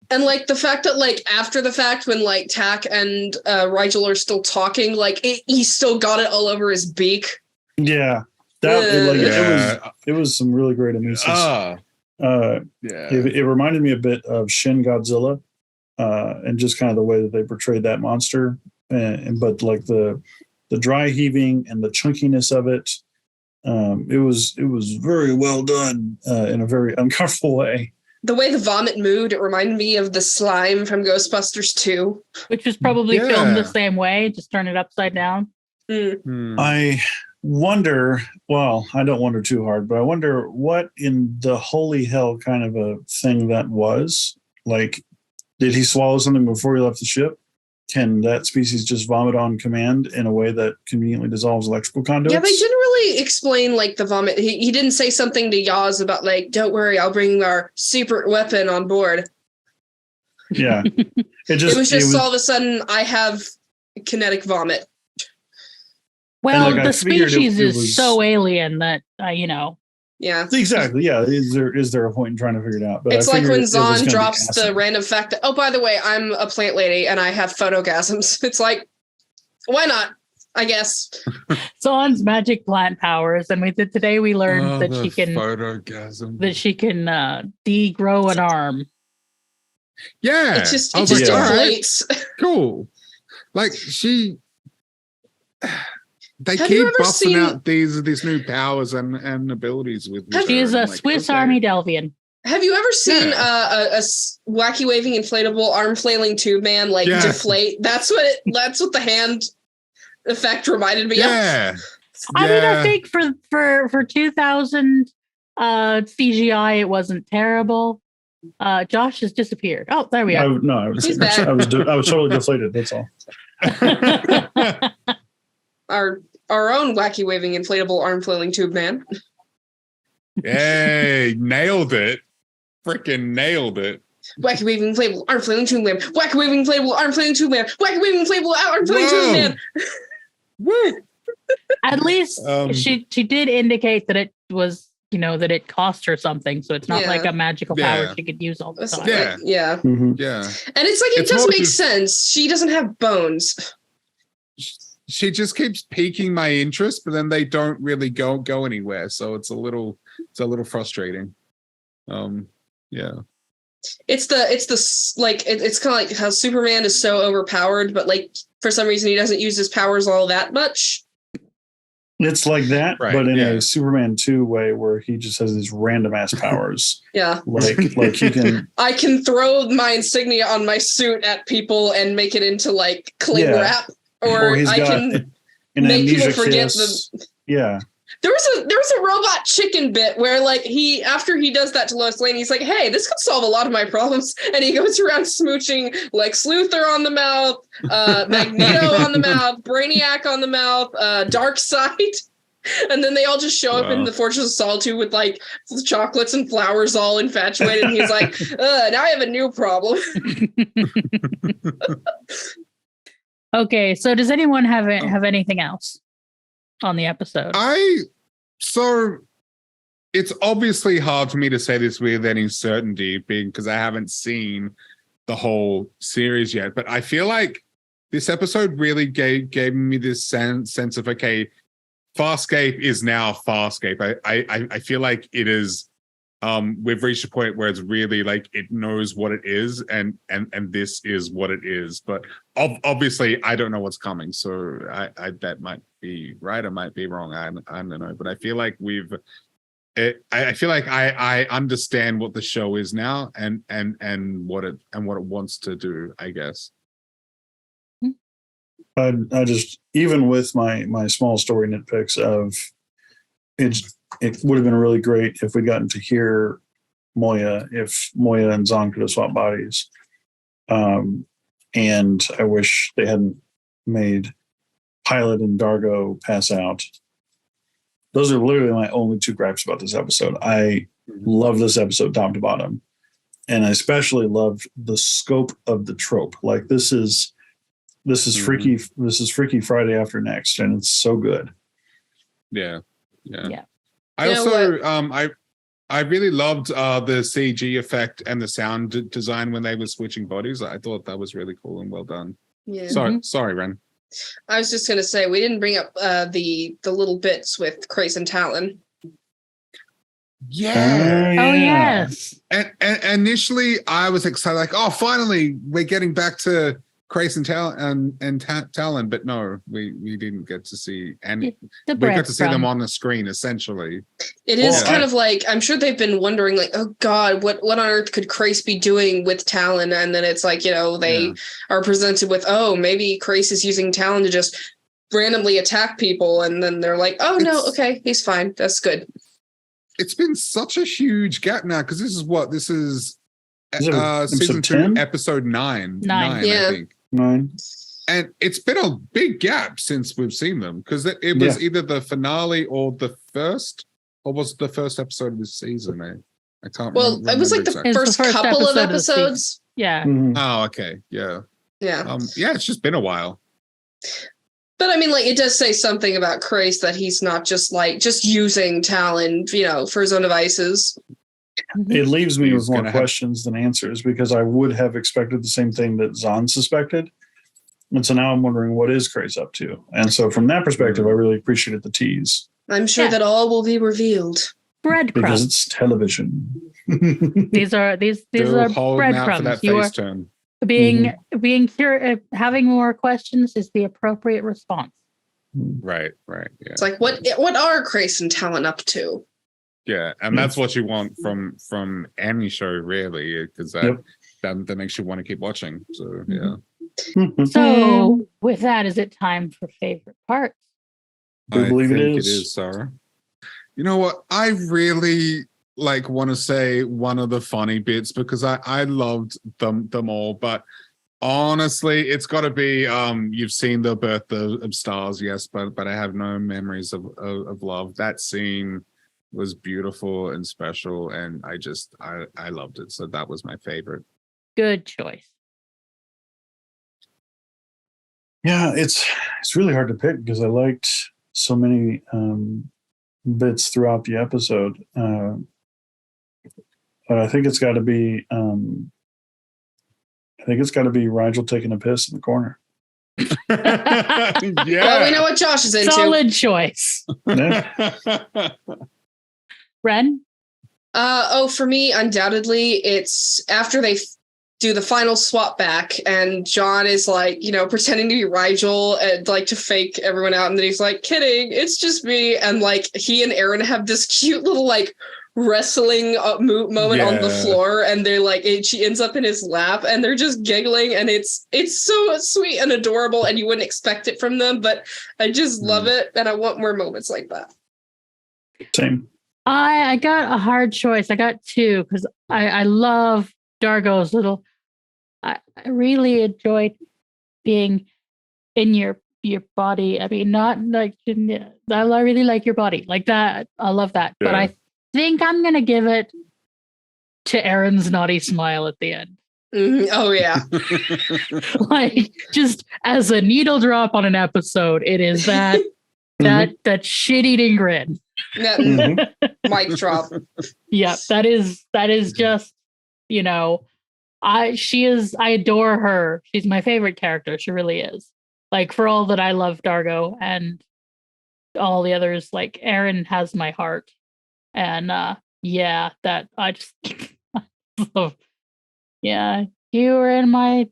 [SPEAKER 3] and like the fact that like after the fact when like Tak and Rigel are still talking, like he still got it all over his beak.
[SPEAKER 4] Yeah. It was some really great amusements. It reminded me a bit of Shin Godzilla, and just kind of the way that they portrayed that monster, but like the dry heaving and the chunkiness of it, it was very well done in a very uncomfortable way.
[SPEAKER 3] The way the vomit moved, it reminded me of the slime from Ghostbusters 2,
[SPEAKER 1] which was probably filmed the same way, just turn it upside down.
[SPEAKER 4] I wonder, well, I don't wonder too hard, but I wonder what in the holy hell kind of a thing that was. Like, did he swallow something before he left the ship? Can that species just vomit on command in a way that conveniently dissolves electrical conduits?
[SPEAKER 3] Yeah, they didn't really explain like the vomit. He didn't say something to Yaz about like, "Don't worry, I'll bring our secret weapon on board."
[SPEAKER 4] Yeah. It was just
[SPEAKER 3] all of a sudden, I have kinetic vomit.
[SPEAKER 1] Well, the species is so alien that,
[SPEAKER 3] Yeah.
[SPEAKER 4] Exactly. Yeah. Is there a point in trying to figure it out? But
[SPEAKER 3] it's like when Zahn drops the random fact that, "Oh, by the way, I'm a plant lady and I have photogasms." It's like, why not? I guess.
[SPEAKER 1] Zahn's magic plant powers, and today we learned that she can
[SPEAKER 2] photogasm.
[SPEAKER 1] That she can degrow an arm.
[SPEAKER 2] Yeah,
[SPEAKER 3] it just deflates.
[SPEAKER 2] Cool. Like they keep busting out these new powers and abilities with.
[SPEAKER 1] She is a Swiss Army Delvian.
[SPEAKER 3] Have you ever seen a wacky waving inflatable arm flailing tube man deflate? That's what the hand effect reminded me of.
[SPEAKER 1] I mean, I think for 2000 CGI, it wasn't terrible. Josh has disappeared. Oh, there we are.
[SPEAKER 4] I was totally deflated. That's all.
[SPEAKER 3] Our own wacky waving inflatable arm flailing tube man.
[SPEAKER 2] Hey, nailed it. Freaking nailed it.
[SPEAKER 3] Wacky waving inflatable arm flailing tomb man. Wacky waving inflatable arm flailing tomb man. Wacky waving inflatable arm flailing tomb man.
[SPEAKER 2] Woo!
[SPEAKER 1] At least she did indicate that it was, that it cost her something, so it's not like a magical power she could use all the time.
[SPEAKER 2] Yeah.
[SPEAKER 4] Mhm.
[SPEAKER 2] Yeah.
[SPEAKER 3] And it's like it does make sense. She doesn't have bones.
[SPEAKER 2] She just keeps piquing my interest, but then they don't really go anywhere. So it's a little frustrating. Yeah.
[SPEAKER 3] It's kind of like how Superman is so overpowered, but like for some reason he doesn't use his powers all that much.
[SPEAKER 4] It's like that,
[SPEAKER 2] Right,
[SPEAKER 4] but in a Superman 2 way where he just has these random ass powers.
[SPEAKER 3] Yeah.
[SPEAKER 4] Like he can
[SPEAKER 3] I can throw my insignia on my suit at people and make it into like cling wrap. Or I can make people forget
[SPEAKER 4] Yeah.
[SPEAKER 3] There was a robot chicken bit where like after he does that to Lois Lane, he's like, hey, this could solve a lot of my problems. And he goes around smooching Lex Luthor on the mouth, Magneto on the mouth, Brainiac on the mouth, Darkseid. And then they all just show up in the Fortress of Solitude with like chocolates and flowers all infatuated. And he's like, now I have a new problem.
[SPEAKER 1] Okay, so does anyone have anything else on the episode?
[SPEAKER 2] So it's obviously hard for me to say this with any certainty because I haven't seen the whole series yet, but I feel like this episode really gave me this sense of, okay, Farscape is now Farscape. I feel like it is we've reached a point where it's really like it knows what it is and this is what it is, but obviously I don't know what's coming, so I that might be right, I might be wrong, I don't know, but I feel like I feel like I understand what the show is now and what it wants to do, I guess.
[SPEAKER 4] I just, even with my small story nitpicks of it would have been really great if we'd gotten to hear Moya, if Moya and Zahn could have swapped bodies. And I wish they hadn't made Pilot and Dargo pass out. Those are literally my only two gripes about this episode. I love this episode top to bottom. And I especially loved the scope of the trope. Like this is Freaky Friday after next, and it's so good.
[SPEAKER 2] Yeah. I also I really loved the CG effect and the sound design when they were switching bodies. I thought that was really cool and well done.
[SPEAKER 3] Yeah.
[SPEAKER 2] Sorry, Ren.
[SPEAKER 3] I was just gonna say we didn't bring up the little bits with Krace and Talon.
[SPEAKER 2] Yeah.
[SPEAKER 1] Oh yes.
[SPEAKER 2] And initially I was excited, like, oh, finally we're getting back to Krace and Talon, but no, we didn't get to see any. We got to see them on the screen, essentially.
[SPEAKER 3] It is kind of like, I'm sure they've been wondering, like, oh God, what on earth could Krace be doing with Talon? And then it's like, they are presented with, oh, maybe Krace is using Talon to just randomly attack people, and then they're like, oh no, okay, he's fine, that's good.
[SPEAKER 2] It's been such a huge gap now, because this is season
[SPEAKER 4] 10?
[SPEAKER 2] 2, episode 9.
[SPEAKER 3] Yeah.
[SPEAKER 2] I think.
[SPEAKER 4] 9.
[SPEAKER 2] And it's been a big gap since we've seen them, because it was either the finale or the first, or was it the first episode of this season? I can't remember.
[SPEAKER 3] Well, it was like the first couple of episodes.
[SPEAKER 1] Yeah.
[SPEAKER 4] Mm-hmm.
[SPEAKER 2] Oh, okay. Yeah.
[SPEAKER 3] Yeah.
[SPEAKER 2] It's just been a while.
[SPEAKER 3] But I mean, like, it does say something about Krace that he's not just using Talon, for his own devices.
[SPEAKER 4] It leaves me with more questions than answers, because I would have expected the same thing that Zahn suspected. And so now I'm wondering, what is Krace up to? And so from that perspective, I really appreciated the tease.
[SPEAKER 3] I'm sure that all will be revealed.
[SPEAKER 1] Breadcrumbs.
[SPEAKER 4] Because it's television.
[SPEAKER 1] These are breadcrumbs. You are being curious, having more questions is the appropriate response.
[SPEAKER 2] Right. Yeah.
[SPEAKER 3] It's like, what are Krace and Talon up to?
[SPEAKER 2] Yeah, and that's what you want from any show, really, because that makes you want to keep watching. So yeah.
[SPEAKER 1] So with that, is it time for favorite parts?
[SPEAKER 4] I believe
[SPEAKER 2] think
[SPEAKER 4] it is.
[SPEAKER 2] It is, Sarah. You know what? I really want to say one of the funny bits, because I loved them all, but honestly, it's got to be you've seen The Birth of Stars, yes, but I have no memories of love. That scene was beautiful and special, and I loved it. So that was my favorite.
[SPEAKER 1] Good choice.
[SPEAKER 4] Yeah, it's really hard to pick because I liked so many bits throughout the episode. But I think it's got to be Rigel taking a piss in the corner.
[SPEAKER 2] Yeah.
[SPEAKER 3] Well, we know what Josh is into.
[SPEAKER 1] Solid choice. Ren?
[SPEAKER 3] For me, undoubtedly, it's after they do the final swap back, and John is like, pretending to be Rigel and like to fake everyone out, and then he's like, kidding, it's just me, and like he and Aaron have this cute little like wrestling moment on the floor, and they're like, she ends up in his lap, and they're just giggling, and it's so sweet and adorable, and you wouldn't expect it from them, but I just love it, and I want more moments like that.
[SPEAKER 4] Same.
[SPEAKER 1] I got a hard choice. I got two because I love Dargo's little. I really enjoyed being in your body. I mean, not like I really like your body like that. I love that, but I think I'm gonna give it to Aaron's naughty smile at the end.
[SPEAKER 3] Mm-hmm. Oh yeah,
[SPEAKER 1] like just as a needle drop on an episode, it is that that shit-eating grin.
[SPEAKER 3] Mic drop.
[SPEAKER 1] Yeah, that is just, I adore her. She's my favorite character. She really is. Like, for all that I love Dargo and all the others, like Aaron has my heart. And that I just love. Yeah, you were in my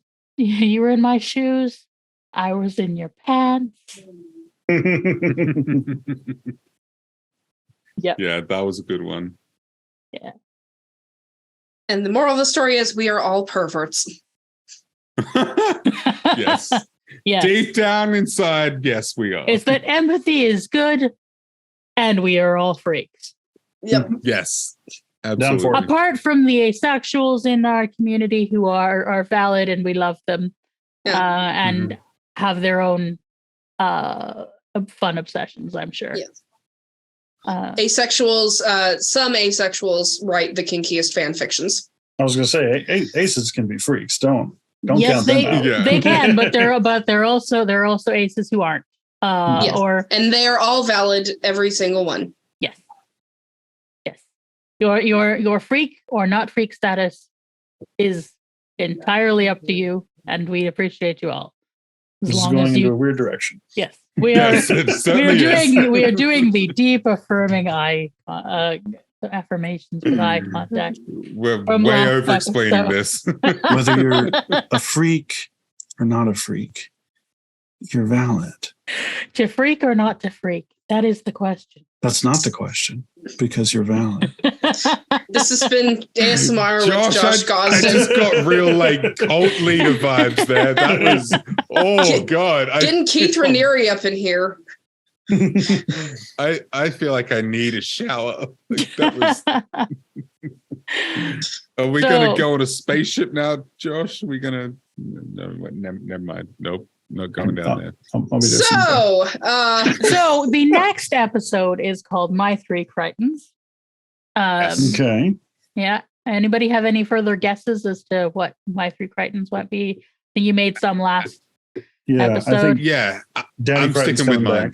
[SPEAKER 1] shoes. I was in your pants.
[SPEAKER 2] Yeah, that was a good one.
[SPEAKER 1] Yeah.
[SPEAKER 3] And the moral of the story is we are all perverts.
[SPEAKER 2] Yes.
[SPEAKER 1] Yes.
[SPEAKER 2] Deep down inside, yes, we are.
[SPEAKER 1] It's that empathy is good and we are all freaks.
[SPEAKER 3] Yep.
[SPEAKER 2] Yes. Absolutely.
[SPEAKER 1] Apart from the asexuals in our community who are valid and we love them and have their own fun obsessions, I'm sure.
[SPEAKER 3] Yes. Asexuals, some asexuals write the kinkiest fan fictions.
[SPEAKER 4] I was going to say, aces can be freaks. Don't
[SPEAKER 1] yes,
[SPEAKER 4] count them out.
[SPEAKER 1] Yeah. They can, but they're also aces who aren't.
[SPEAKER 3] And they are all valid, every single one.
[SPEAKER 1] Yes. Your freak or not freak status is entirely up to you, and we appreciate you all.
[SPEAKER 4] This is going into a weird direction.
[SPEAKER 1] Yes. We are doing the deep affirming affirmations with eye contact.
[SPEAKER 2] We're way over explaining this.
[SPEAKER 4] Whether you're a freak or not a freak, you're valid.
[SPEAKER 1] To freak or not to freak? That is the question.
[SPEAKER 4] That's not the question, because you're valid.
[SPEAKER 3] This has been ASMR with Josh Gosdin.
[SPEAKER 2] I just got real cult leader vibes there. That was God.
[SPEAKER 3] Getting Keith Raniere up in here.
[SPEAKER 2] I feel like I need a shower. Are we gonna go on a spaceship now, Josh? Are we gonna? No, never mind. Nope. Not going down there.
[SPEAKER 3] So
[SPEAKER 1] the next episode is called My Three Critons.
[SPEAKER 4] Okay.
[SPEAKER 1] Yeah. Anybody have any further guesses as to what My Three Critons might be? I think you made some last episode.
[SPEAKER 2] I'm sticking with mine.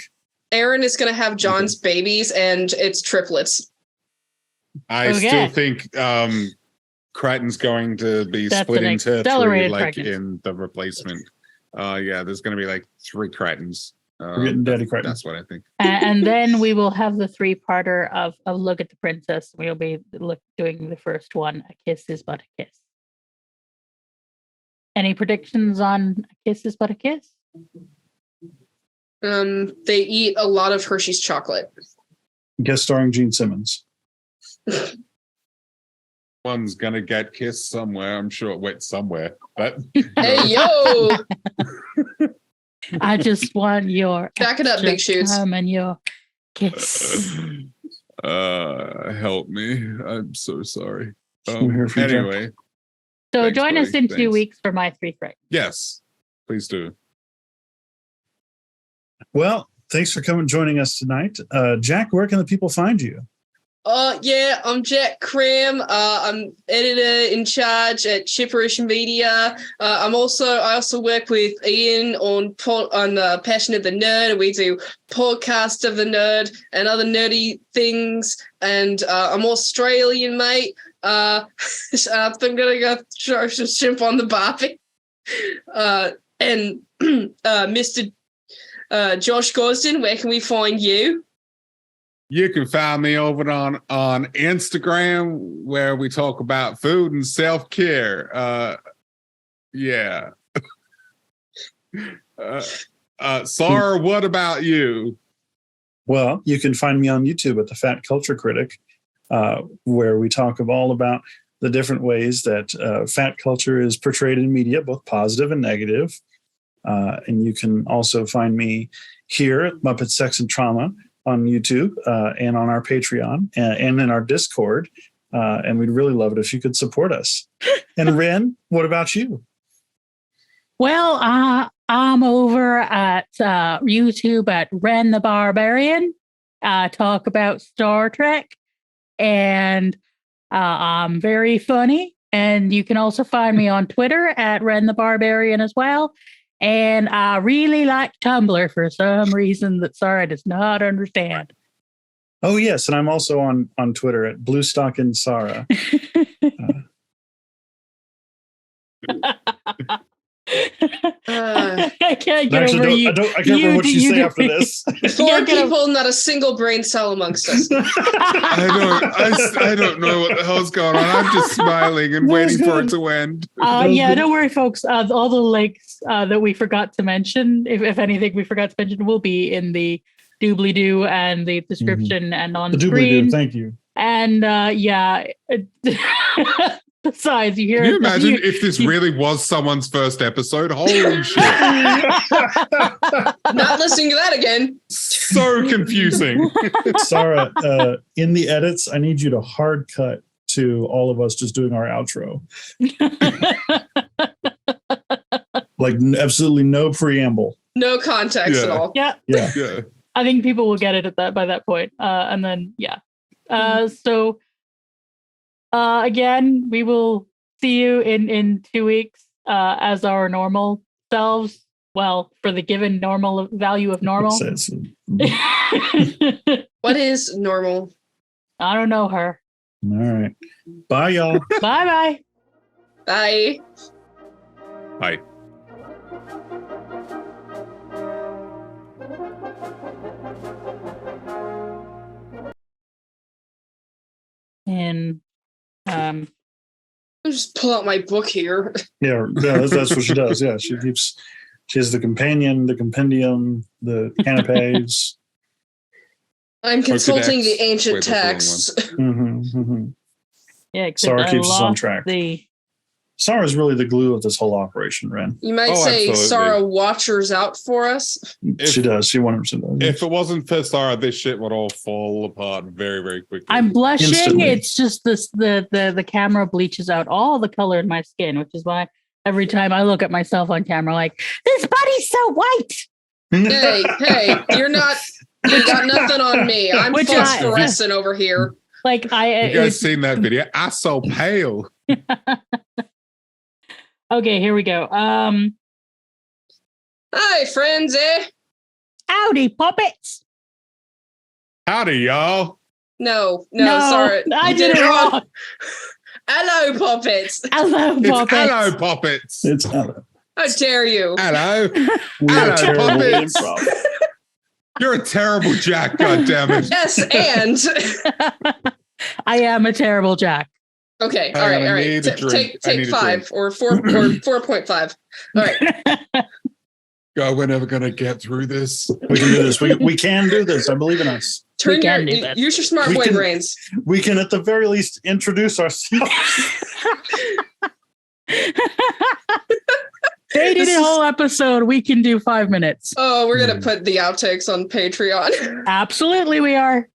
[SPEAKER 3] Aaron is going to have John's babies, and it's triplets.
[SPEAKER 2] I still think Crichton's going to be split into three, like in the replacement. There's going to be 3 Crichtons.
[SPEAKER 4] We're getting Daddy Crichton.
[SPEAKER 2] That's what I think.
[SPEAKER 1] And then we will have the 3-parter of Look at the Princess. We'll be doing the first one, A Kiss is But a Kiss. Any predictions on A Kiss is But a Kiss?
[SPEAKER 3] They eat a lot of Hershey's chocolate.
[SPEAKER 4] Guest starring Gene Simmons.
[SPEAKER 2] One's gonna get kissed somewhere. I'm sure it went somewhere. But
[SPEAKER 3] hey yo,
[SPEAKER 1] I just want your
[SPEAKER 3] back it up, big shoes,
[SPEAKER 1] and your kiss.
[SPEAKER 2] Help me! I'm so sorry.
[SPEAKER 4] Anyway,
[SPEAKER 1] so join us in 2 weeks for My Three Critons.
[SPEAKER 2] Yes, please do.
[SPEAKER 4] Well, thanks for joining us tonight, Jack. Where can the people find you?
[SPEAKER 3] Yeah, I'm Jack Kramme. I'm editor in charge at Chipperish Media. I also work with Ian on Passion of the Nerd. We do Podcast of the Nerd and other nerdy things. And I'm Australian, mate. I'm gonna go throw some shrimp on the barbie. And Mr. Josh Gosdin, where can we find you?
[SPEAKER 2] You can find me over on Instagram where we talk about food and self-care. Yeah. Sara, what about you?
[SPEAKER 4] Well, you can find me on YouTube at the Fat Culture Critic, where we talk all about the different ways that fat culture is portrayed in media, both positive and negative. And you can also find me here at Muppet Sex and Trauma on YouTube and on our Patreon and in our Discord. And we'd really love it if you could support us. And Ren, what about you?
[SPEAKER 1] Well, I'm over at YouTube at Ren the Barbarian. I talk about Star Trek, and I'm very funny. And you can also find me on Twitter at Ren the Barbarian as well. And I really like Tumblr for some reason that Sara does not understand.
[SPEAKER 4] Oh, yes. And I'm also on Twitter at Bluestocking Sara.
[SPEAKER 1] I can't get over you.
[SPEAKER 4] I can't remember what you say after this.
[SPEAKER 3] 4 people, not a single brain cell amongst us.
[SPEAKER 2] I don't know what the hell's going on. I'm just smiling and waiting for it to end.
[SPEAKER 1] Yeah, don't worry, folks. All the links that we forgot to mention, if anything we forgot to mention, will be in the doobly-doo and the description and on the screen.
[SPEAKER 4] Thank you.
[SPEAKER 1] And yeah. Besides, you hear.
[SPEAKER 2] Can you imagine if this really was someone's first episode? Holy shit!
[SPEAKER 3] Not listening to that again.
[SPEAKER 2] So confusing.
[SPEAKER 4] Sara, in the edits, I need you to hard cut to all of us just doing our outro. Like absolutely no preamble,
[SPEAKER 3] no context at all.
[SPEAKER 1] Yeah. I think people will get it at that by that point. And then so. Again, we will see you in 2 weeks as our normal selves. Well, for the given normal value of normal.
[SPEAKER 3] What is normal?
[SPEAKER 1] I don't know her.
[SPEAKER 4] All right. Bye, y'all.
[SPEAKER 1] Bye-bye.
[SPEAKER 3] Bye.
[SPEAKER 2] Bye.
[SPEAKER 1] And
[SPEAKER 3] I'll just pull out my book here.
[SPEAKER 4] Yeah, that's what she does. Yeah, she has the companion, the compendium, the canapes.
[SPEAKER 3] I'm consulting the ancient texts.
[SPEAKER 1] Yeah,
[SPEAKER 4] Sara keeps us on track. Sara's really the glue of this whole operation, Ren.
[SPEAKER 3] You might say absolutely. Sara watchers out for us.
[SPEAKER 4] She does. She 100% does.
[SPEAKER 2] If it wasn't for Sara, this shit would all fall apart very, very quickly.
[SPEAKER 1] I'm blushing.
[SPEAKER 4] Instantly.
[SPEAKER 1] It's just the camera bleaches out all the color in my skin, which is why every time I look at myself on camera, like, this body's so white.
[SPEAKER 3] Hey, you got nothing on me. I'm phosphorescent over here.
[SPEAKER 1] Like
[SPEAKER 2] you guys seen that video? I'm so pale.
[SPEAKER 1] Okay, here we go.
[SPEAKER 3] Hi, friends,
[SPEAKER 1] Howdy, puppets.
[SPEAKER 2] Howdy, y'all.
[SPEAKER 3] No, sorry.
[SPEAKER 1] I did it wrong.
[SPEAKER 3] Hello, puppets.
[SPEAKER 1] Hello, puppets.
[SPEAKER 2] Hello, puppets.
[SPEAKER 4] It's hello.
[SPEAKER 3] How dare you?
[SPEAKER 2] Hello.
[SPEAKER 4] Hello,
[SPEAKER 2] puppets. You're a terrible Jack, goddammit.
[SPEAKER 3] Yes, and
[SPEAKER 1] I am a terrible Jack.
[SPEAKER 3] Okay, all right. Take 5 or 4 or 4.5. All right.
[SPEAKER 2] God, we're never gonna get through this.
[SPEAKER 4] We can do this. We can do this. I believe in us.
[SPEAKER 3] Use your smart boy brains.
[SPEAKER 4] We can, at the very least, introduce ourselves.
[SPEAKER 1] They did a whole episode. We can do 5 minutes.
[SPEAKER 3] Oh, we're gonna put the outtakes on Patreon.
[SPEAKER 1] Absolutely, we are.